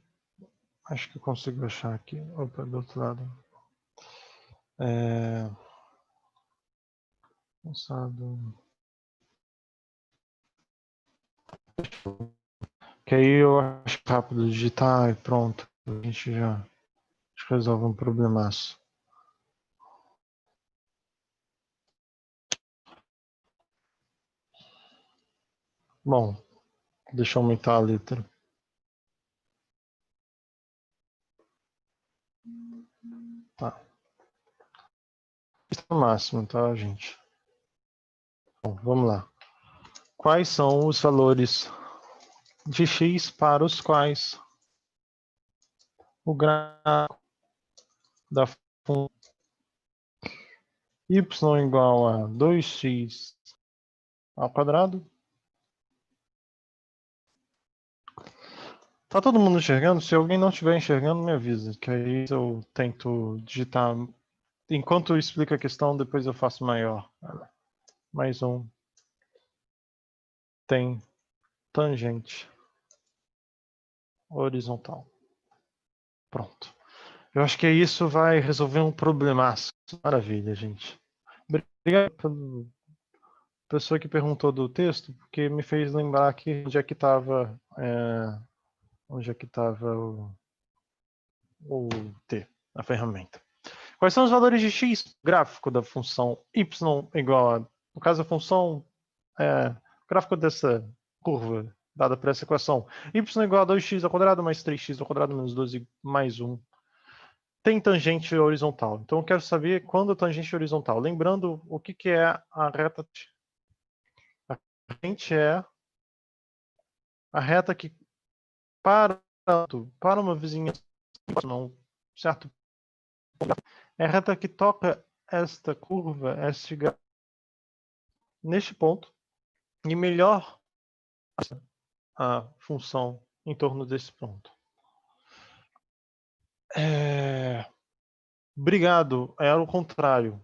acho que eu consigo achar aqui. Opa, do outro lado. Lançado. Que aí eu acho rápido digitar e pronto. A gente já resolve um problemaço. Bom, deixa eu aumentar a letra. Tá. Isso é o máximo, tá, gente? Bom, vamos lá. Quais são os valores de x para os quais o gráfico da função y igual a 2x ao quadrado? Tá todo mundo enxergando? Se alguém não estiver enxergando, me avisa, que aí eu tento digitar. Enquanto eu explico a questão, depois eu faço maior. Mais um. Tem tangente horizontal. Pronto. Eu acho que isso vai resolver um problemaço. Maravilha, gente. Obrigado pela pessoa que perguntou do texto, porque me fez lembrar aqui onde é que estava o T, a ferramenta. Quais são os valores de x gráfico da função y igual a... No caso, a função gráfico dessa curva dada por essa equação. Y igual a 2x ao quadrado mais 3x ao quadrado menos 12 mais 1. Tem tangente horizontal. Então eu quero saber quando a tangente horizontal. Lembrando o que é a reta. A tangente é a reta que para uma vizinha, não, certo? É a reta que toca esta curva, neste ponto, e melhor a função em torno desse ponto. Obrigado. Era o contrário.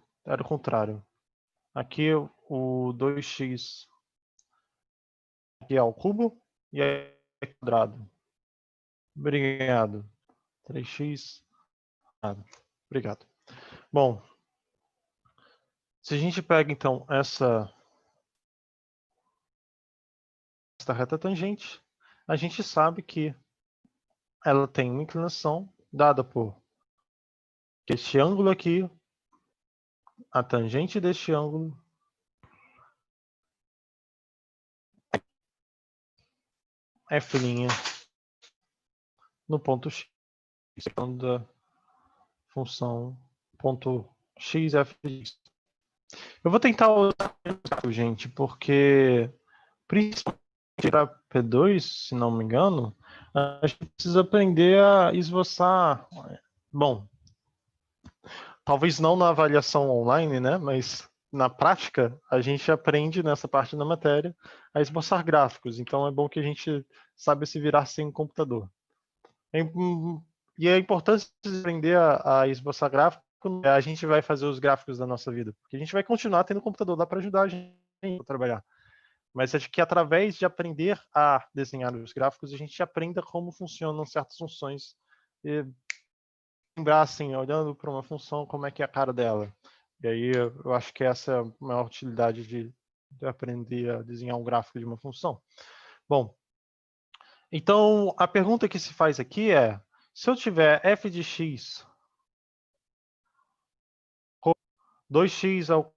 Aqui o 2x aqui é ao cubo e é quadrado. Obrigado. 3x. Obrigado. Bom, se a gente pega então esta reta tangente, a gente sabe que ela tem uma inclinação dada por este ângulo aqui, a tangente deste ângulo, f' no ponto x, da função ponto x, f de x. Eu vou tentar usar, gente, porque principalmente tirar P2, se não me engano, a gente precisa aprender a esboçar. Bom, talvez não na avaliação online, né? Mas na prática, a gente aprende nessa parte da matéria a esboçar gráficos. Então é bom que a gente saiba se virar sem um computador. E a importância de aprender a esboçar gráfico, a gente vai fazer os gráficos da nossa vida. Porque a gente vai continuar tendo computador lá para ajudar a gente a trabalhar. Mas acho que através de aprender a desenhar os gráficos, a gente aprenda como funcionam certas funções. E lembrar, assim, olhando para uma função, como é que é a cara dela. E aí eu acho que essa é a maior utilidade de aprender a desenhar um gráfico de uma função. Bom, então a pergunta que se faz aqui é, se eu tiver f de x 2x ao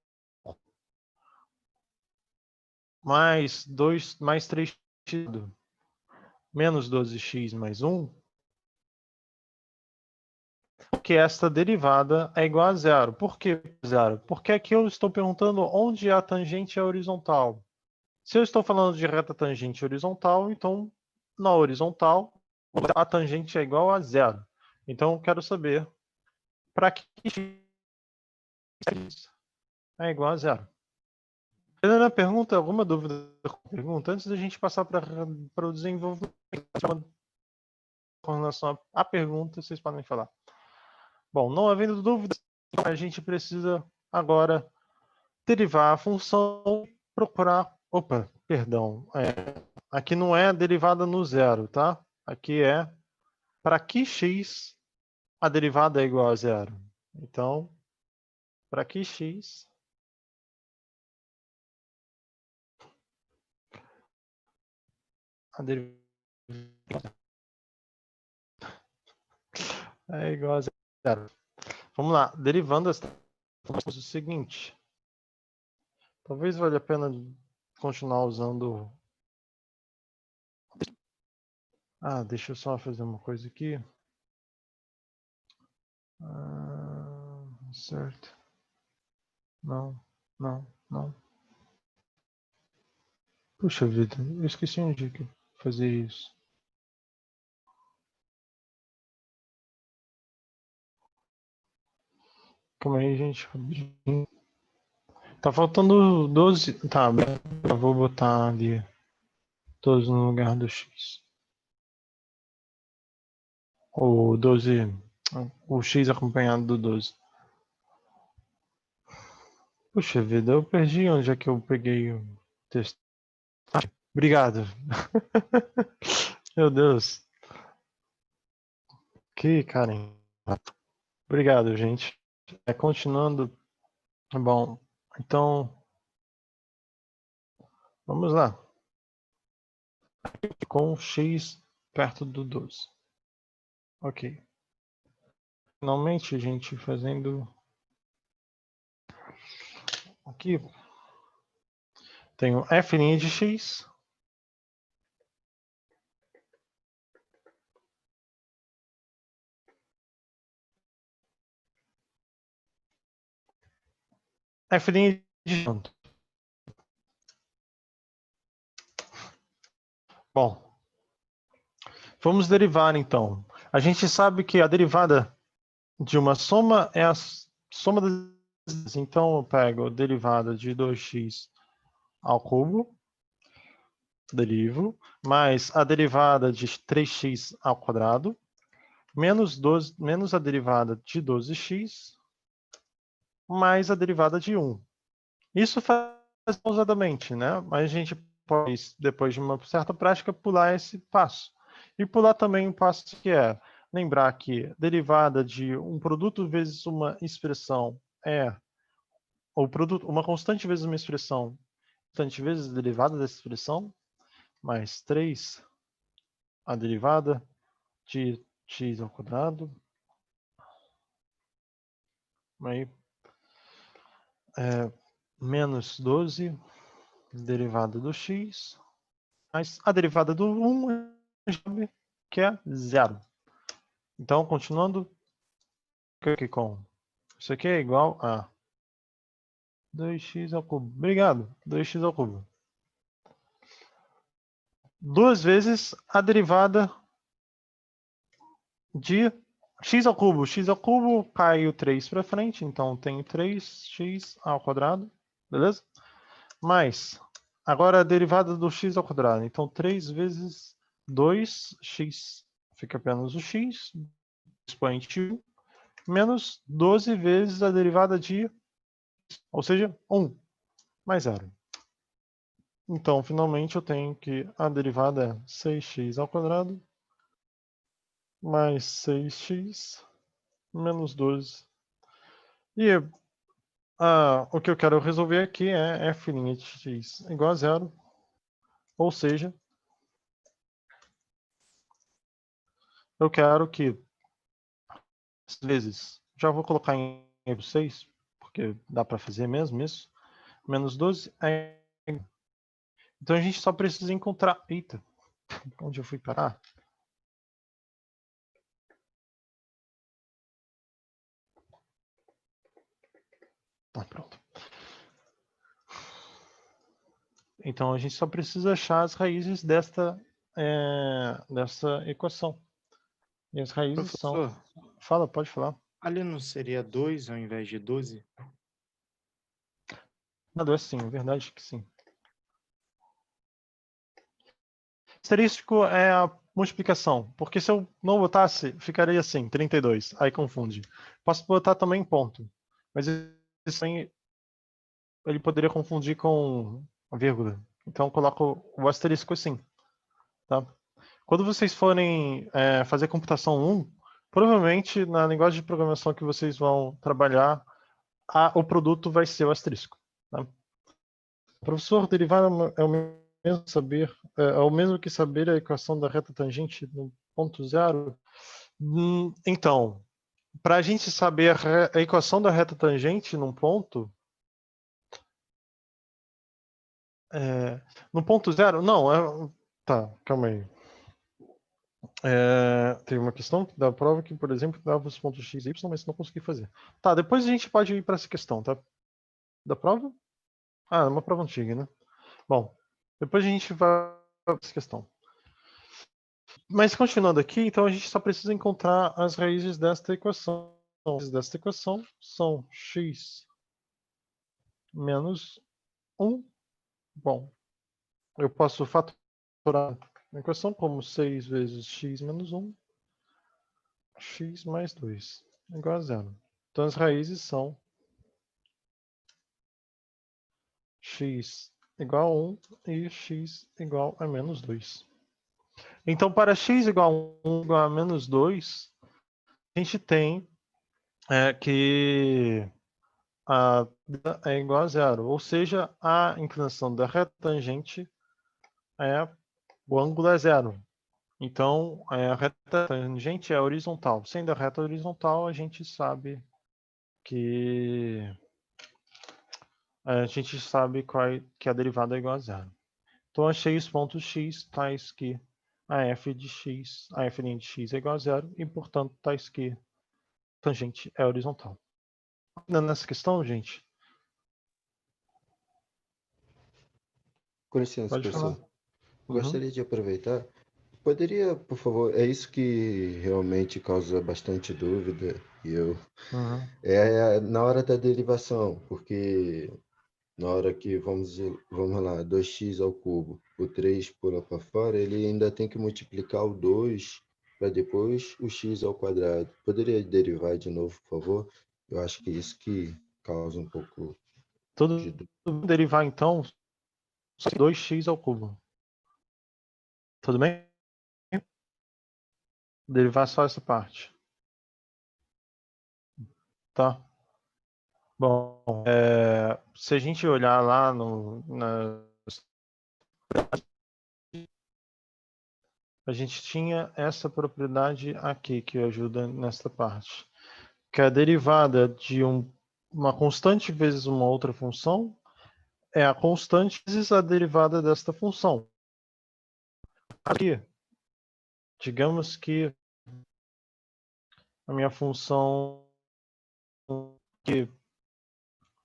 mais 2 mais 3x menos 12x mais 1, porque esta derivada é igual a zero. Por que zero? Porque aqui eu estou perguntando onde a tangente é horizontal. Se eu estou falando de reta tangente horizontal, então na horizontal a tangente é igual a zero. Então eu quero saber para que x é igual a zero. Entendendo a pergunta, alguma dúvida com a pergunta? Antes da gente passar para o desenvolvimento com relação à pergunta, vocês podem falar. Bom, não havendo dúvidas, a gente precisa agora derivar a função e procurar... Opa, perdão. Aqui não é derivada no zero, tá? Aqui é para que x a derivada é igual a zero. Então, para que x a derivada é igual a zero. Vamos lá, derivando essa o seguinte. Talvez valha a pena continuar usando... deixa eu só fazer uma coisa aqui. Certo. Não. Puxa vida, eu esqueci onde que fazer isso. Calma aí, gente. Tá faltando 12. Tá, eu vou botar ali 12 no lugar do X. O 12. O X acompanhado do 12. Puxa vida, eu perdi onde é que eu peguei o texto. Obrigado. Meu Deus. Que Karen. Obrigado, gente. Continuando. Bom, então. Vamos lá. Com x perto do 12. Ok. Finalmente, gente, fazendo... Aqui. Tenho f' de x. F' de x. Bom. Vamos derivar, então. A gente sabe que a derivada de uma soma é a soma das... Então, eu pego a derivada de 2x ao cubo, derivo, mais a derivada de 3x ao quadrado, menos a derivada de 12x, mais a derivada de 1. Isso faz pausadamente, né? Mas a gente pode, depois de uma certa prática, pular esse passo. E pular também um passo que é lembrar que derivada de um produto vezes uma expressão ou produto, uma constante vezes uma expressão, constante vezes a derivada dessa expressão, mais 3 a derivada de x ao quadrado, aí, menos 12, derivada do x, mais a derivada do 1, que é zero. Então, continuando aqui com isso aqui é igual a 2x ao cubo. Obrigado, 2x ao cubo. duas vezes a derivada de x ao cubo. X ao cubo cai o 3 para frente, então tenho 3x ao quadrado, beleza? Mais, agora a derivada do x ao quadrado. Então 3 vezes 2x, fica apenas o x, expoente 1, menos 12 vezes a derivada de, ou seja, 1, mais 0. Então, finalmente, eu tenho que a derivada é 6x ao quadrado mais 6x menos 12. E o que eu quero resolver aqui é f' de x igual a 0. Ou seja, eu quero que, às vezes, já vou colocar em 6, porque dá para fazer mesmo isso, menos 12 é... Então a gente só precisa encontrar... Eita, onde eu fui parar? Ah, pronto. Então a gente só precisa achar as raízes dessa equação. E as raízes são... Professor, Fala, pode falar. ali não seria 2 ao invés de 12? Nada, é sim, é verdade que sim. Asterístico é a multiplicação, porque se eu não botasse, ficaria assim, 32, aí confunde. Posso botar também ponto, mas isso aí, ele poderia confundir com a vírgula. Então eu coloco o asterisco assim, tá? Quando vocês forem fazer computação 1, provavelmente na linguagem de programação que vocês vão trabalhar, o produto vai ser o asterisco. Tá? Professor, derivar é o mesmo saber, é o mesmo que saber a equação da reta tangente no ponto zero? Então, para a gente saber a equação da reta tangente num ponto, no ponto zero, não, tá, calma aí. Tem uma questão da prova que, por exemplo, dava os pontos x e y, mas não consegui fazer. Tá, depois a gente pode ir para essa questão, tá? Da prova? Ah, é uma prova antiga, né? Bom, depois a gente vai para essa questão. Mas continuando aqui, então a gente só precisa encontrar as raízes desta equação. As raízes desta equação são x menos 1. Bom, eu posso fatorar a equação como 6 vezes x menos 1, x mais 2, igual a 0. Então as raízes são x igual a 1 e x igual a menos 2. Então, para x igual a 1 igual a menos 2, a gente tem que a é igual a 0. Ou seja, a inclinação da reta tangente o ângulo é 0. Então, a reta tangente é horizontal. Sendo a reta horizontal, a gente sabe que que a derivada é igual a 0. Então, achei os pontos x tais que a f' de x é igual a 0 e, portanto, tais que a tangente é horizontal. Nessa questão, gente, Com licença, pode falar. professor. Uhum. Gostaria de aproveitar. Poderia, por favor, é isso que realmente causa bastante dúvida e eu Uhum. na hora da derivação, porque na hora que vamos lá, 2x ao cubo, o 3 pula para fora, ele ainda tem que multiplicar o 2 para depois o x ao quadrado. Poderia derivar de novo, por favor? Eu acho que é isso que causa um pouco de Tudo dúvida. derivar, então, 2x ao cubo. Tudo bem? Derivar só essa parte. Tá? Bom, se a gente olhar lá a gente tinha essa propriedade aqui que ajuda nessa parte, que é a derivada de uma constante vezes uma outra função é a constante vezes a derivada desta função. Aqui, digamos que a minha função que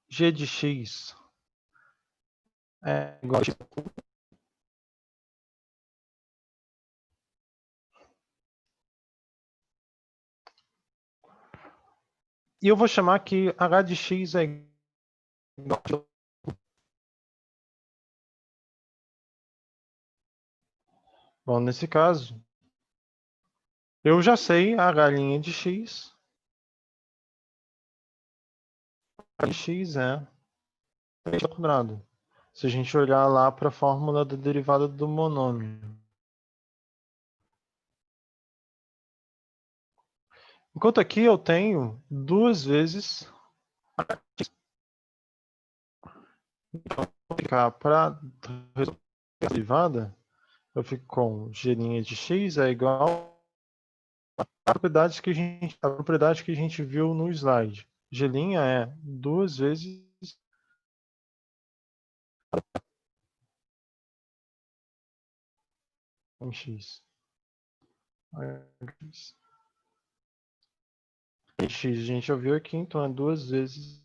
g de x é igual a x, E eu vou chamar que h de x é igual a... Bom, nesse caso, eu já sei a h' de x. H de x é 3 ao quadrado. Se a gente olhar lá para a fórmula da derivada do monômio. Enquanto aqui eu tenho 2 vezes para resolver a derivada, eu fico com g' de x é igual à propriedade que a gente viu no slide. G' é 2 vezes em x. X a gente já viu aqui, então é 2 vezes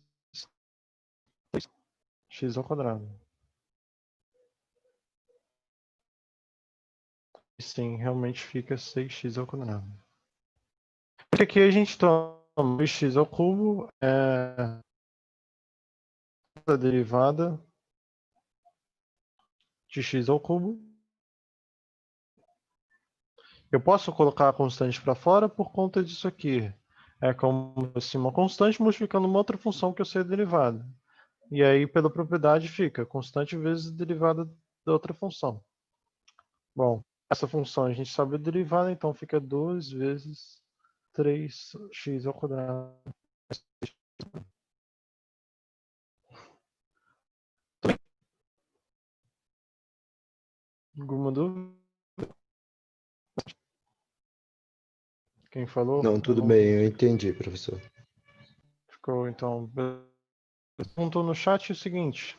x ao quadrado. E sim, realmente fica 6x ao quadrado. Porque aqui a gente toma 2x ao cubo, a derivada de x ao cubo. Eu posso colocar a constante para fora por conta disso aqui. É como se fosse uma constante multiplicando uma outra função que eu sei a derivada. E aí, pela propriedade, fica constante vezes a derivada da outra função. Bom, essa função a gente sabe a derivada, então fica 2 vezes 3x ao quadrado. Alguma dúvida? Quem falou? Não, tudo bem, eu entendi, professor. Ficou, então. Perguntou no chat o seguinte.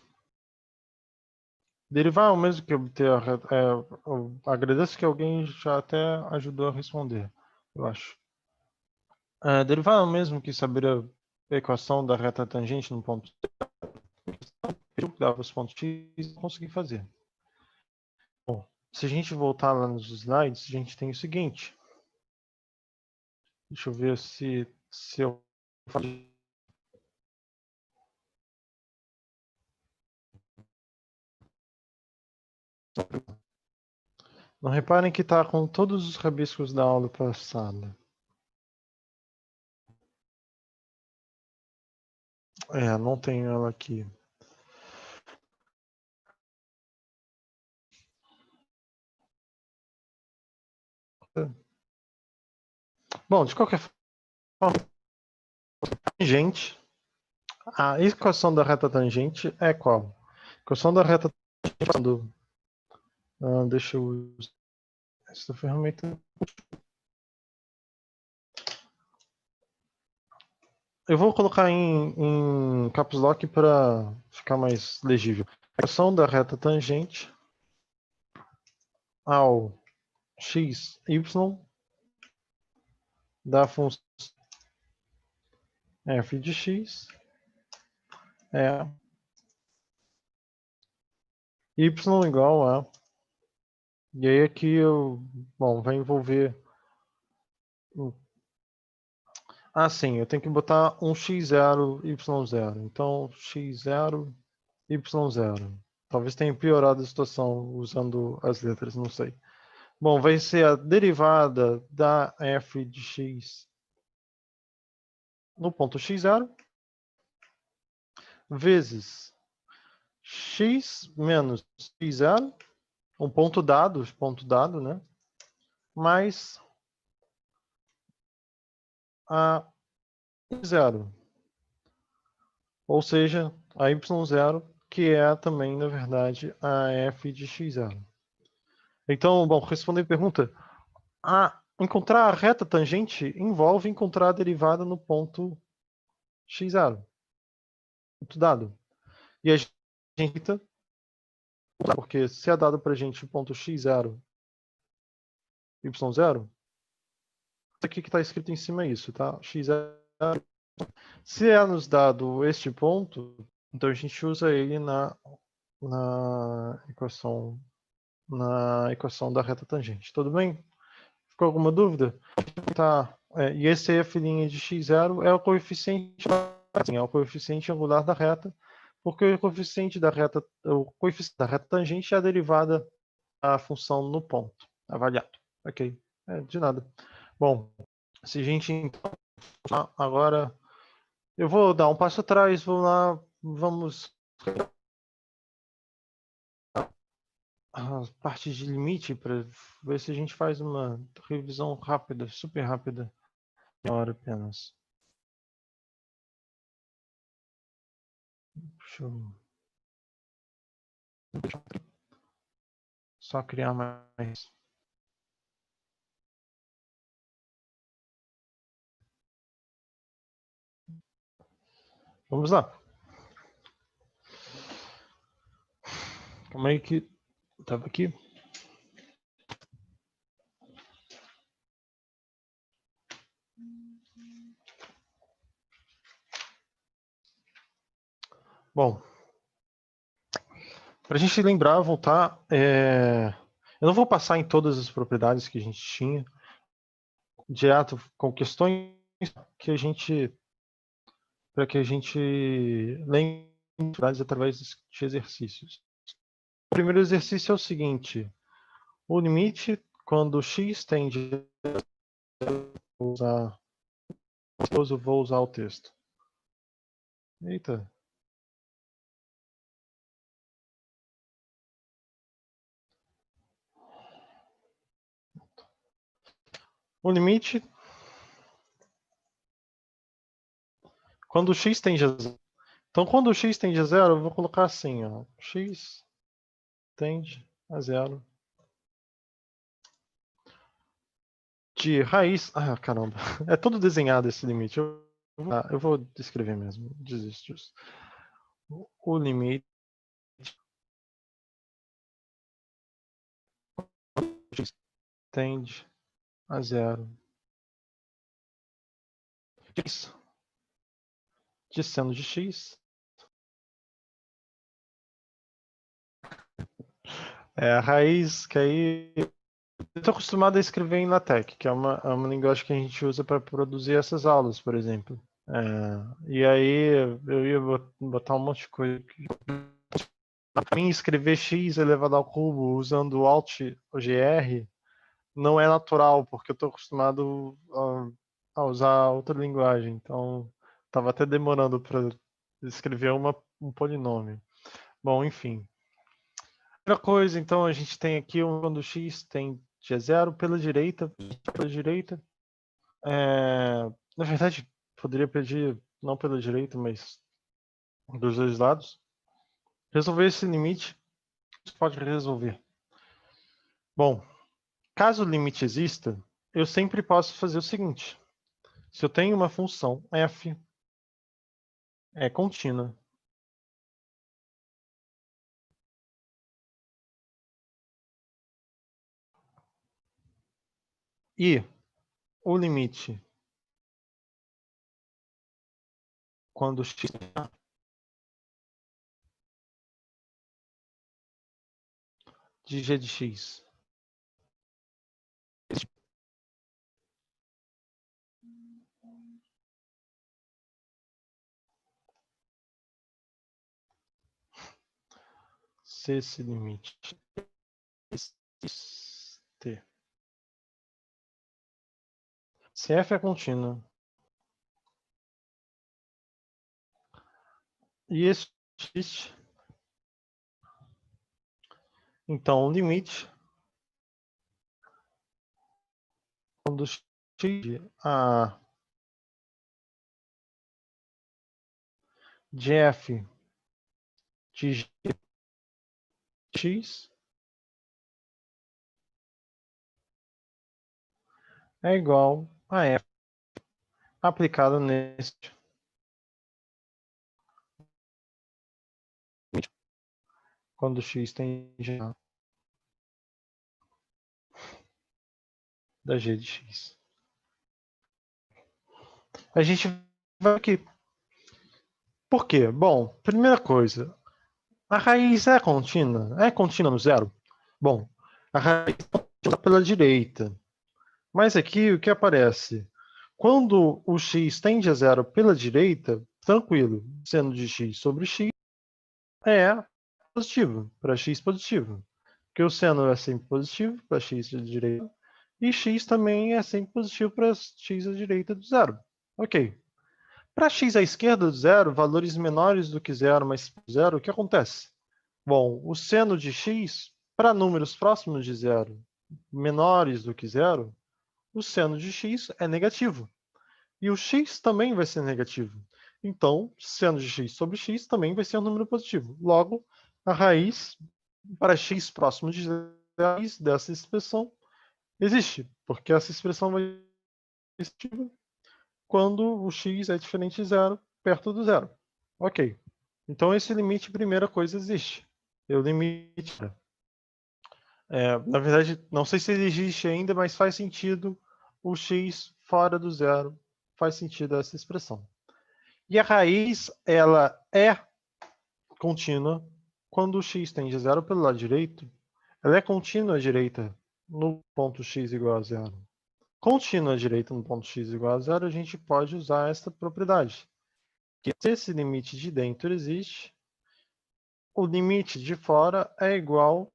Derivar é o mesmo que obter eu agradeço que alguém já até ajudou a responder, eu acho. Derivar é o mesmo que saber a equação da reta tangente no ponto eu dava os pontos x e consegui fazer. Bom, se a gente voltar lá nos slides, a gente tem o seguinte. Deixa eu ver se eu não reparem que está com todos os rabiscos da aula passada. Não tenho ela aqui. Bom, de qualquer forma, tangente, a equação da reta tangente é qual? A equação da reta tangente deixa eu usar essa ferramenta. Eu vou colocar em caps lock para ficar mais legível. A equação da reta tangente ao x, y da função f de x é y igual a... E aí aqui vai envolver... sim, eu tenho que botar um x0, y0. Então, x0, y0. Talvez tenha piorado a situação usando as letras, não sei. Bom, vai ser a derivada da f de x no ponto x0 vezes x menos x0, um ponto dado, né? Mais a y0. Ou seja, a y0, que é também, na verdade, a f de x0. Então, bom, respondendo a pergunta, encontrar a reta tangente envolve encontrar a derivada no ponto x0. Ponto dado. E a gente, porque se é dado para a gente o ponto x0, y0, isso aqui que está escrito em cima é isso, tá? x0. Se é nos dado este ponto, então a gente usa ele na equação da reta tangente. Tudo bem? Ficou alguma dúvida? Vou tentar E esse f' de x0 é o coeficiente angular da reta, porque o coeficiente da reta tangente é a derivada da função no ponto avaliado. Ok? De nada. Bom, se a gente então agora eu vou dar um passo atrás, vamos as partes de limite para ver se a gente faz uma revisão rápida, super rápida, meia hora apenas. Deixa eu só criar mais. Vamos lá. Como é que estava aqui? Bom, para a gente lembrar, voltar, eu não vou passar em todas as propriedades que a gente tinha, direto com questões que a gente, para que a gente lembre através de exercícios. O primeiro exercício é o seguinte: o limite quando x tende a vou usar o texto. Eita. O limite quando x tende a zero. Então, quando x tende a zero, eu vou colocar assim, ó, x tende a zero de raiz. Ah, caramba, é todo desenhado esse limite. Eu vou descrever mesmo, desisto disso. O limite x tende a zero de seno de x a raiz que aí eu estou acostumado a escrever em LaTeX, que é uma linguagem que a gente usa para produzir essas aulas, por exemplo. E aí eu ia botar um monte de coisa. Para mim, escrever x elevado ao cubo usando o Alt ou GR não é natural, porque eu estou acostumado a usar outra linguagem. Então, estava até demorando para escrever um polinômio. Bom, enfim. Outra coisa, então, a gente tem aqui quando x tende a zero pela direita. Na verdade, poderia pedir não pela direita, mas dos dois lados. Resolver esse limite, você pode resolver. Bom, caso o limite exista, eu sempre posso fazer o seguinte. Se eu tenho uma função f é contínua e o limite quando x de g de x se esse limite existe, se f é contínua e existe, então o limite quando x de f de g x é igual a f aplicado nesse quando x tende a da g de x. A gente vai aqui. Por quê? Bom, primeira coisa, a raiz é contínua? É contínua no zero? Bom, a raiz está pela direita. Mas aqui o que aparece? Quando o x tende a zero pela direita, tranquilo, seno de x sobre x é positivo, para x positivo. Porque o seno é sempre positivo para x à direita, e x também é sempre positivo para x à direita do zero. Ok. Para x à esquerda do zero, valores menores do que zero mais zero, o que acontece? Bom, o seno de x, para números próximos de zero, menores do que zero, o seno de x é negativo. E o x também vai ser negativo. Então, seno de x sobre x também vai ser um número positivo. Logo, a raiz para x próximo de zero dessa expressão existe, porque essa expressão vai ser positiva quando o x é diferente de zero, perto do zero. Ok. Então, esse limite, primeira coisa, existe. O limite... na verdade, não sei se ele existe ainda, mas faz sentido o x fora do zero. Faz sentido essa expressão. E a raiz, ela é contínua quando o x tende a zero pelo lado direito. Ela é contínua à direita no ponto x igual a zero. Contínua à direita no ponto x igual a zero, a gente pode usar essa propriedade. Que se esse limite de dentro existe, o limite de fora é igual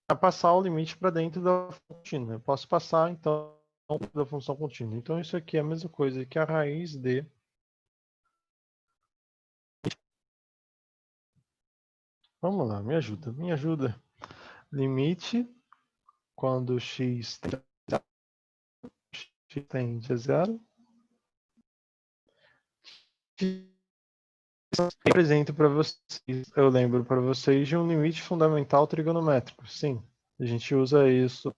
a passar o limite para dentro da função contínua. Eu posso passar, então, da função contínua. Então, isso aqui é a mesma coisa que a raiz de... Vamos lá, me ajuda, me ajuda. Limite quando x tende a zero. Eu apresento para vocês, eu lembro para vocês de um limite fundamental trigonométrico. Sim, a gente usa isso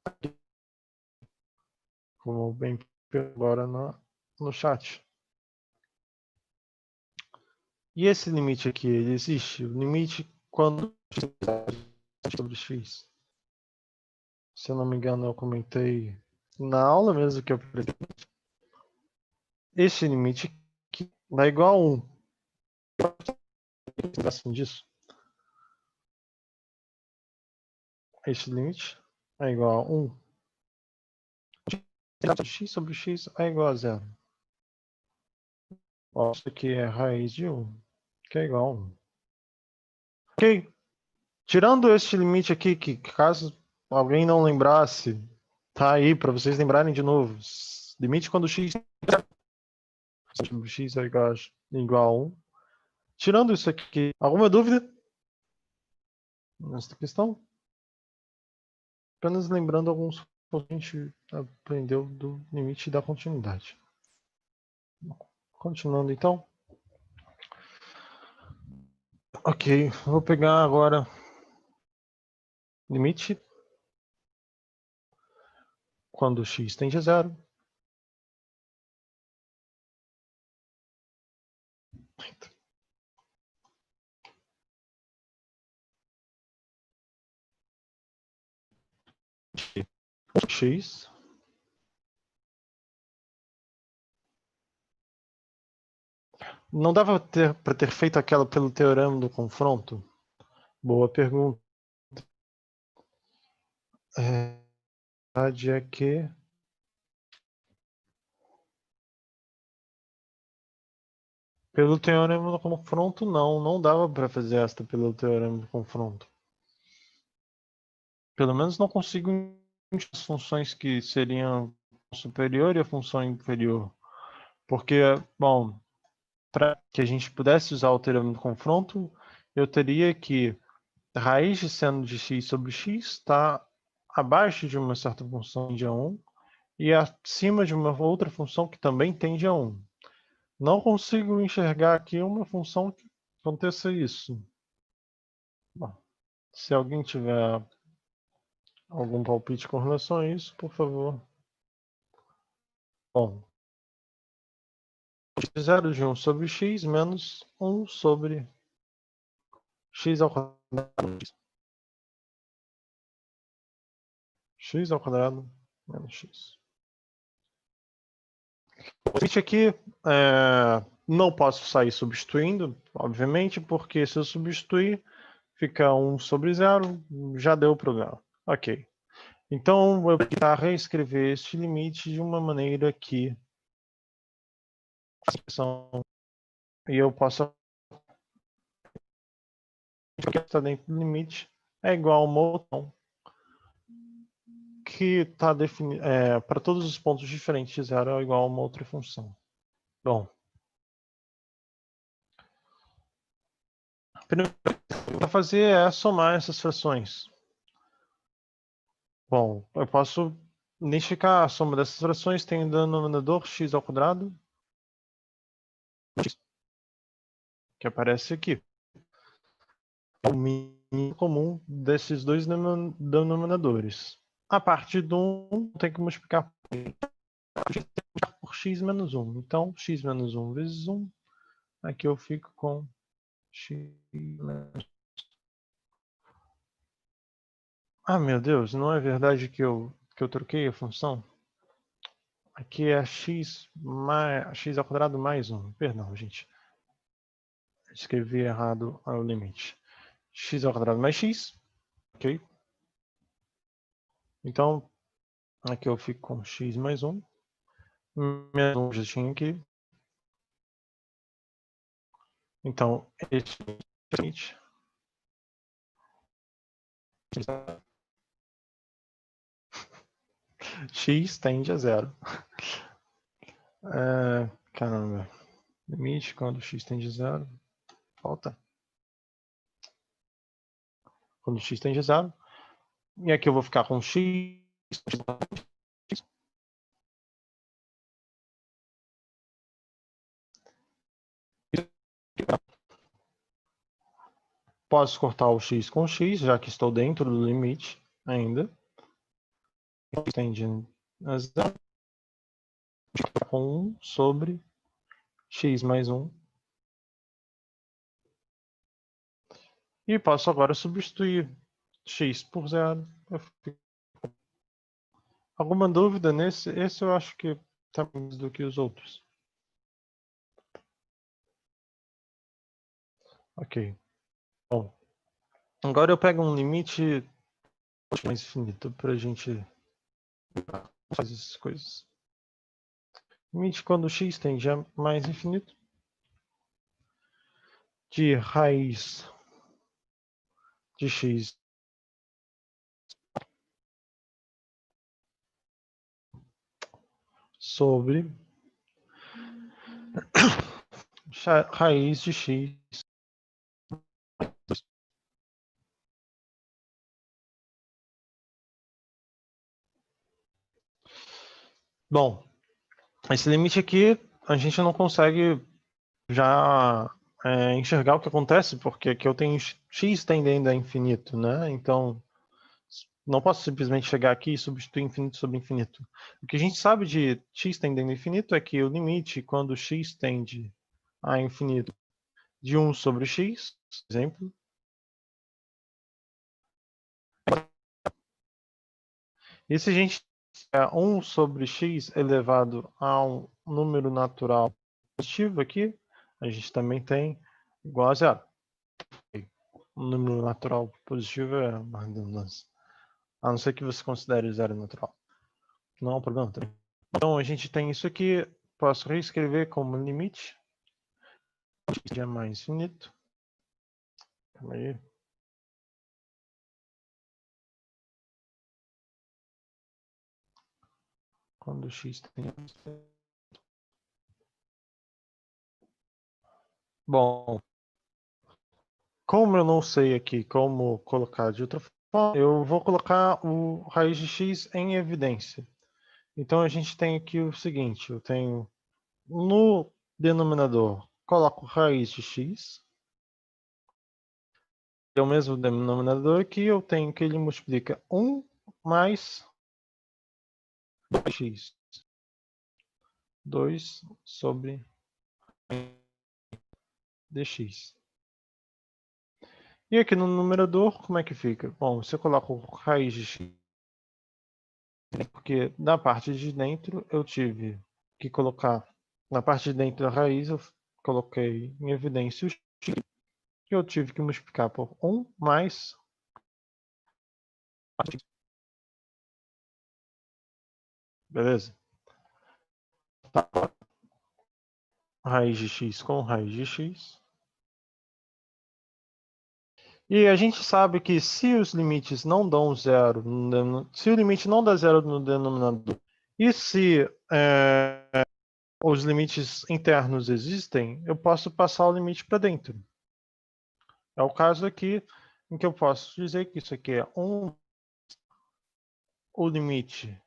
como bem agora no chat. E esse limite aqui, ele existe? O limite quando sobre x. Se eu não me engano, eu comentei na aula mesmo que eu aprendi. Esse limite aqui dá igual a 1. Assim disso. Esse limite é igual a 1. X sobre x é igual a 0. Isso aqui é raiz de 1, que é igual a 1. Ok. Tirando este limite aqui, que caso alguém não lembrasse, tá aí para vocês lembrarem de novo. Limite quando x sobre x é igual a 1. Tirando isso aqui, alguma dúvida nessa questão? Apenas lembrando alguns pontos que a gente aprendeu do limite da continuidade. Continuando então. Ok, vou pegar agora limite quando x tende a 0. X não dava para ter feito aquela pelo teorema do confronto? Boa pergunta. A verdade é que pelo teorema do confronto não dava para fazer esta pelo teorema do confronto. Pelo menos não consigo as funções que seriam superior e a função inferior. Porque, bom, para que a gente pudesse usar o teorema do confronto, eu teria que a raiz de seno de x sobre x está abaixo de uma certa função de 1 e acima de uma outra função que também tende a 1. Não consigo enxergar aqui uma função que aconteça isso. Bom, se alguém tiver algum palpite com relação a isso, por favor. Bom, 0 de 1 sobre x menos 1 sobre x ao quadrado. X ao quadrado menos x. O limite aqui, não posso sair substituindo, obviamente, porque se eu substituir, fica 1 sobre 0, já deu o problema. Ok. Então, eu vou tentar reescrever este limite de uma maneira que e eu posso que está dentro do limite é igual ao montão que está definido para todos os pontos diferentes de zero é igual a uma outra função. Bom, a primeira coisa que eu vou fazer é somar essas frações. Bom, eu posso identificar a soma dessas frações tem o denominador x ao quadrado, que aparece aqui. É o mínimo comum desses dois denominadores. A partir do 1, tem que multiplicar por x menos 1. Então, x menos 1 vezes 1. Aqui eu fico com x menos... Ah, meu Deus, não é verdade que eu troquei a função? Aqui é x ao quadrado mais 1. Perdão, gente. Escrevi errado o limite. X ao quadrado mais x. Ok. Então, aqui eu fico com x mais 1. Menos 1 já tinha aqui. Então, esse limite x tende a zero. Caramba. Limite quando x tende a zero. Falta. Quando x tende a zero. E aqui eu vou ficar com x. Posso cortar o x com x, já que estou dentro do limite ainda. X tende a zero. Com 1 sobre x mais 1. E posso agora substituir x por zero. Alguma dúvida nesse? Esse eu acho que está menos do que os outros. Ok. Bom, agora eu pego um limite mais infinito para a gente fazer essas coisas. Limite quando x tende a mais infinito de raiz de x sobre raiz de x. Bom, esse limite aqui a gente não consegue já enxergar o que acontece, porque aqui eu tenho x tendendo a infinito, né? Então, não posso simplesmente chegar aqui e substituir infinito sobre infinito. O que a gente sabe de x tendendo a infinito é que o limite, quando x tende a infinito de 1 sobre x, por exemplo, e se a gente tiver 1 sobre x elevado a um número natural positivo aqui, a gente também tem igual a zero. Um número natural positivo é uma redundância. A não ser que você considere zero natural. Não é um problema também. Então a gente tem isso aqui. Posso reescrever como limite. X é mais infinito. Calma aí. Quando x tem... Bom, como eu não sei aqui como colocar de outra forma, eu vou colocar o raiz de x em evidência. Então a gente tem aqui o seguinte, eu tenho no denominador, coloco raiz de x, é o mesmo denominador aqui, eu tenho que ele multiplica 1 mais 2x. 2 sobre dx. E aqui no numerador, como é que fica? Bom, você coloca o raiz de x, porque na parte de dentro eu tive que colocar, na parte de dentro da raiz eu coloquei em evidência o x, que eu tive que multiplicar por 1 mais... Beleza? raiz de x com raiz de x. E a gente sabe que se os limites não dão zero, se o limite não dá zero no denominador, e se os limites internos existem, eu posso passar o limite para dentro. É o caso aqui em que eu posso dizer que isso aqui é o limite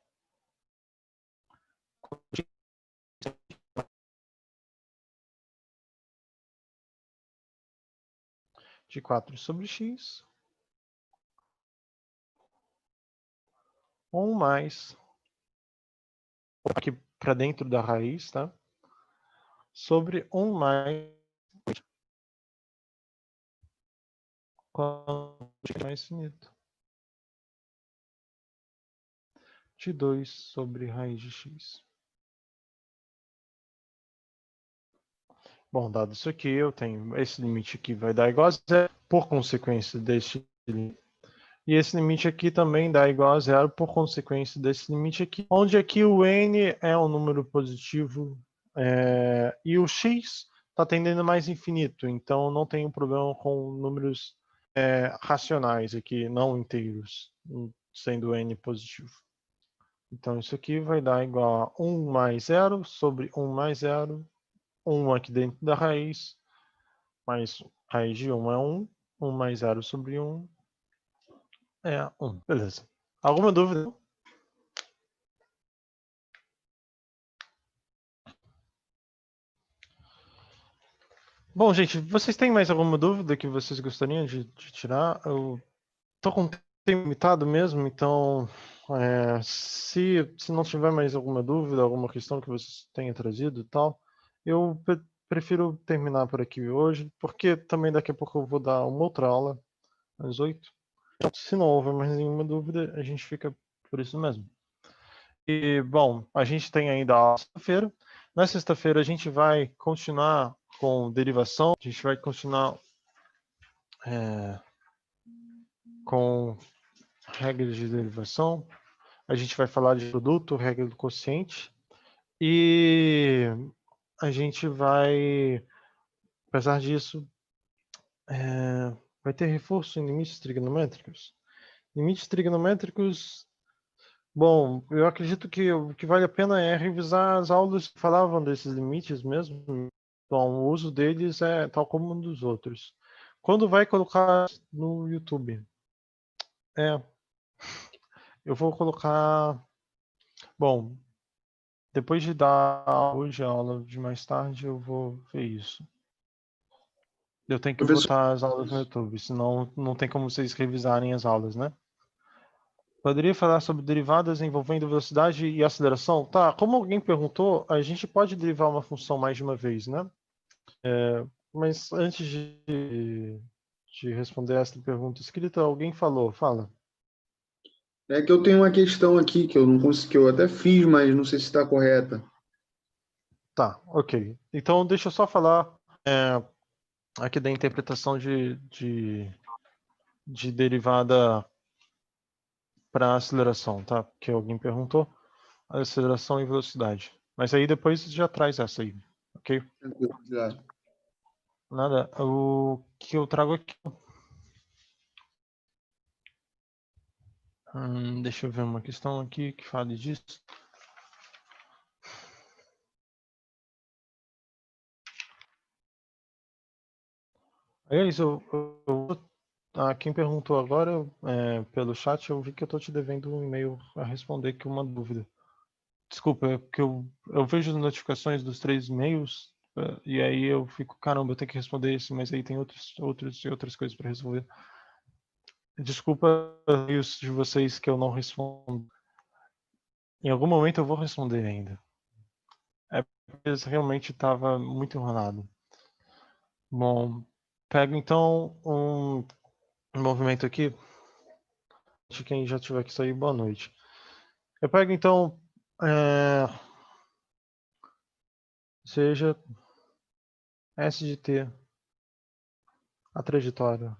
de 4 sobre x, 1 mais, aqui para dentro da raiz, tá? Sobre 1 mais, quando é mais finito, de 2 sobre raiz de x. Bom, dado isso aqui, eu tenho esse limite aqui vai dar igual a zero por consequência deste limite. E esse limite aqui também dá igual a zero por consequência desse limite aqui, onde aqui o n é um número positivo e o x está tendendo mais infinito, então não tem um problema com números racionais aqui, não inteiros, sendo n positivo. Então isso aqui vai dar igual a 1 mais 0 sobre 1 mais 0, 1 aqui dentro da raiz, mais raiz de 1 é 1, 1 mais 0 sobre 1 é 1. Beleza. Alguma dúvida? Bom, gente, vocês têm mais alguma dúvida que vocês gostariam de tirar? Eu tô com tempo limitado mesmo, então se não tiver mais alguma dúvida, alguma questão que vocês tenham trazido e tal, eu prefiro terminar por aqui hoje, porque também daqui a pouco eu vou dar uma outra aula, às 8. Se não houver mais nenhuma dúvida, a gente fica por isso mesmo. E, bom, a gente tem ainda a sexta-feira. Na sexta-feira a gente vai continuar com derivação, a gente vai continuar com regras de derivação, a gente vai falar de produto, regra do quociente, e a gente vai, apesar disso, vai ter reforço em limites trigonométricos. Limites trigonométricos, bom, eu acredito que o que vale a pena é revisar as aulas que falavam desses limites mesmo. Então, o uso deles é tal como um dos outros. Quando vai colocar no YouTube? Eu vou colocar. Bom, depois de dar hoje a aula de mais tarde, eu vou ver isso. Eu tenho que Professor, botar as aulas no YouTube, senão não tem como vocês revisarem as aulas, né? Poderia falar sobre derivadas envolvendo velocidade e aceleração? Tá, como alguém perguntou, a gente pode derivar uma função mais de uma vez, né? Mas antes de responder essa pergunta escrita, alguém falou, fala. é que eu tenho uma questão aqui que eu não consegui, que eu até fiz, mas não sei se está correta. Tá, ok. Então deixa eu só falar aqui da interpretação de derivada para aceleração, tá? Que alguém perguntou. Aceleração e velocidade. Mas aí depois já traz essa aí, ok? Tranquilo, obrigado. Nada. O que eu trago aqui. Deixa eu ver uma questão aqui que fale disso. Aliás, quem perguntou agora pelo chat, eu vi que eu estou te devendo um e-mail a responder aqui uma dúvida. Desculpa, é porque eu vejo as notificações dos 3 e-mails e aí eu fico, caramba, eu tenho que responder esse, mas aí tem outras coisas para resolver. Desculpa os de vocês que eu não respondo. Em algum momento eu vou responder ainda. É porque realmente estava muito enrolado. Bom, pego então um movimento aqui. De quem já tiver que sair, boa noite. Eu pego então, seja S de T, a trajetória.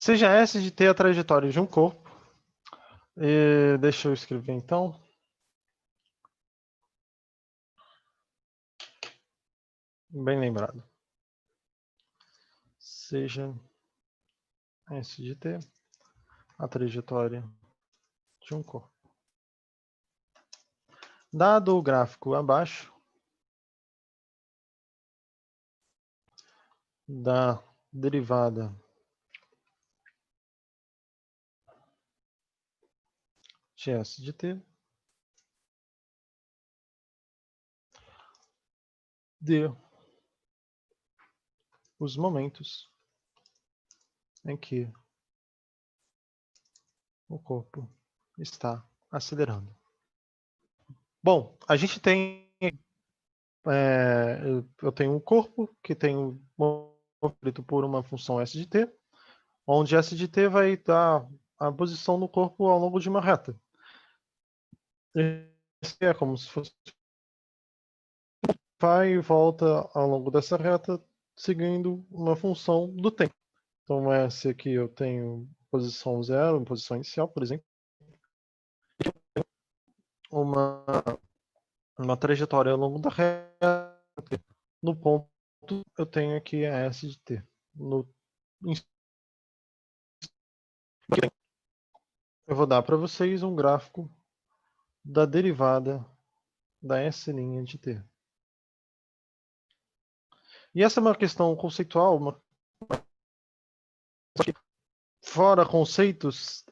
Seja S de T a trajetória de um corpo. E deixa eu escrever então. Bem lembrado. Seja S de T a trajetória de um corpo. Dado o gráfico abaixo da derivada de S de T, dê os momentos em que o corpo está acelerando. Bom, a gente tem... eu tenho um corpo que tem movido por uma função S de T, onde S de T vai dar a posição do corpo ao longo de uma reta. Esse é como se fosse... vai e volta ao longo dessa reta, seguindo uma função do tempo. Então, essa aqui eu tenho posição 0, posição inicial, por exemplo. Uma trajetória ao longo da reta. No ponto, eu tenho aqui a S de T. Eu vou dar para vocês um gráfico da derivada da S' de T. E essa é uma questão conceitual. Fora conceitos,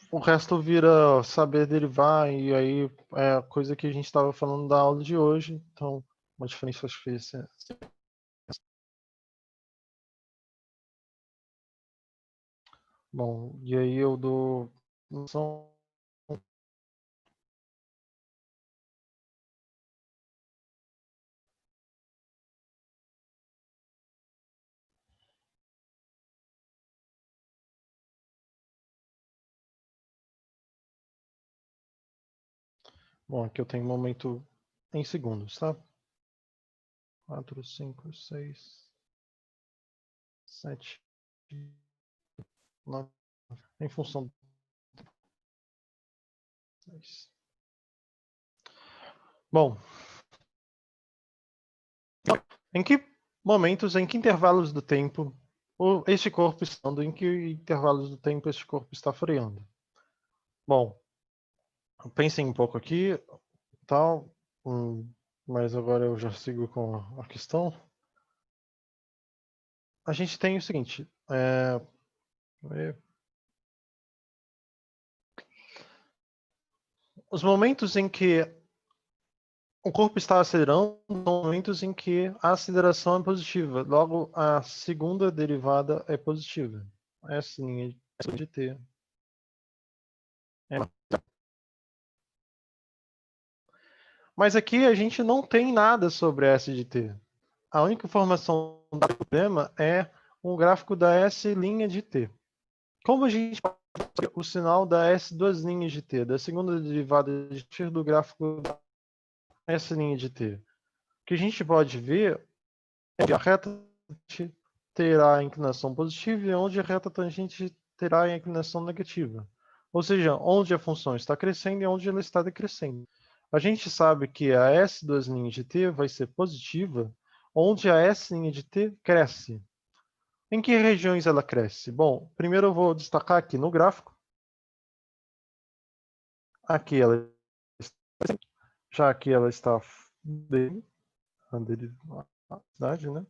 o resto vira saber derivar, e aí é coisa que a gente estava falando da aula de hoje. Então, uma diferença acho que é... Bom, e aí eu dou... Bom, aqui eu tenho um momento em segundos, tá? 4, 5, 6, 7, 9, em função... 10. Bom, em que momentos, em que intervalos do tempo este corpo está andando, em que intervalos do tempo este corpo está freando? Bom, pensem um pouco aqui, tal, mas agora eu já sigo com a questão. A gente tem o seguinte, os momentos em que o corpo está acelerando são momentos em que a aceleração é positiva. Logo, a segunda derivada é positiva. S' de T. Mas aqui a gente não tem nada sobre S de T. A única informação do problema é um gráfico da S' de T. Como a gente pode fazer o sinal da S duas linhas de T, da segunda derivada de T do gráfico da S' de T? O que a gente pode ver é que a reta terá a inclinação positiva e onde a reta tangente terá a inclinação negativa. Ou seja, onde a função está crescendo e onde ela está decrescendo. A gente sabe que a S duas linhas de T vai ser positiva onde a S' de T cresce. Em que regiões ela cresce? Bom, primeiro eu vou destacar aqui no gráfico. Aqui ela está, já aqui ela está bem, a cidade, né?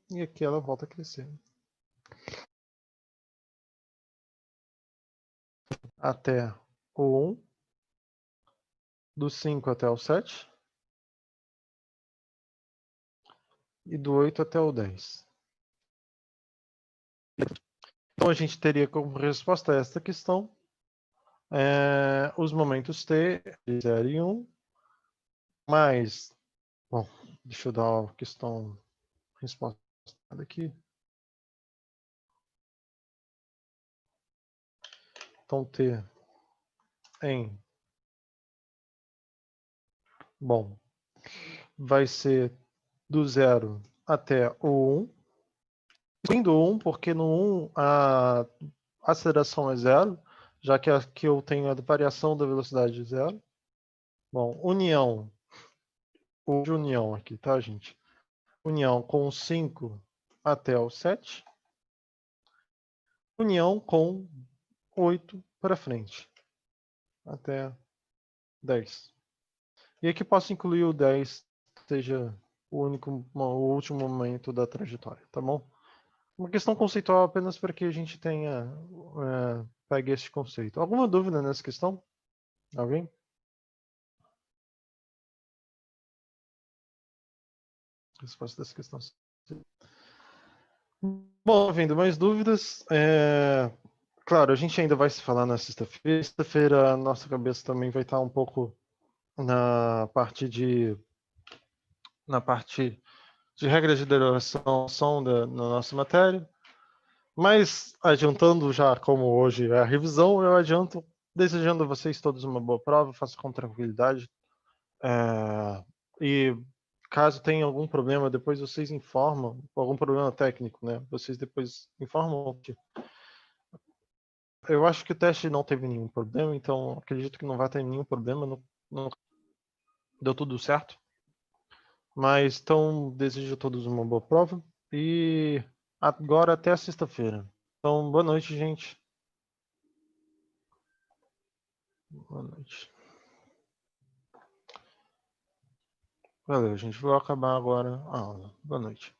E aqui ela volta a crescer. Até o 1, do 5 até o 7 e do 8 até o 10. Então a gente teria como resposta a esta questão os momentos T, 0 e 1, mais... Bom, deixa eu dar a questão resposta aqui. Então T em... Bom, vai ser do 0 até o 1. Excluindo o 1, porque no 1 a aceleração é 0, já que aqui eu tenho a variação da velocidade de 0. Bom, união. O de união aqui, tá, gente? União com 5 até o 7. União com 8 para frente. Até 10. E aqui posso incluir o 10, seja o último momento da trajetória, tá bom? Uma questão conceitual apenas para que a gente pegue esse conceito. Alguma dúvida nessa questão? Alguém? Resposta dessa questão. Bom, havendo mais dúvidas, claro, a gente ainda vai se falar na sexta-feira. Sexta-feira, a nossa cabeça também vai estar um pouco na parte de regras de derivação na nossa matéria. Mas, adiantando já como hoje é a revisão, eu adianto desejando a vocês todos uma boa prova, façam com tranquilidade. E caso tenha algum problema, depois vocês informam, algum problema técnico, né? Vocês depois informam. Eu acho que o teste não teve nenhum problema, então acredito que não vai ter nenhum problema. Não deu tudo certo. Mas então desejo a todos uma boa prova e agora até a sexta-feira. Então, boa noite, gente. Boa noite. Valeu, gente. Vou acabar agora a aula. Boa noite.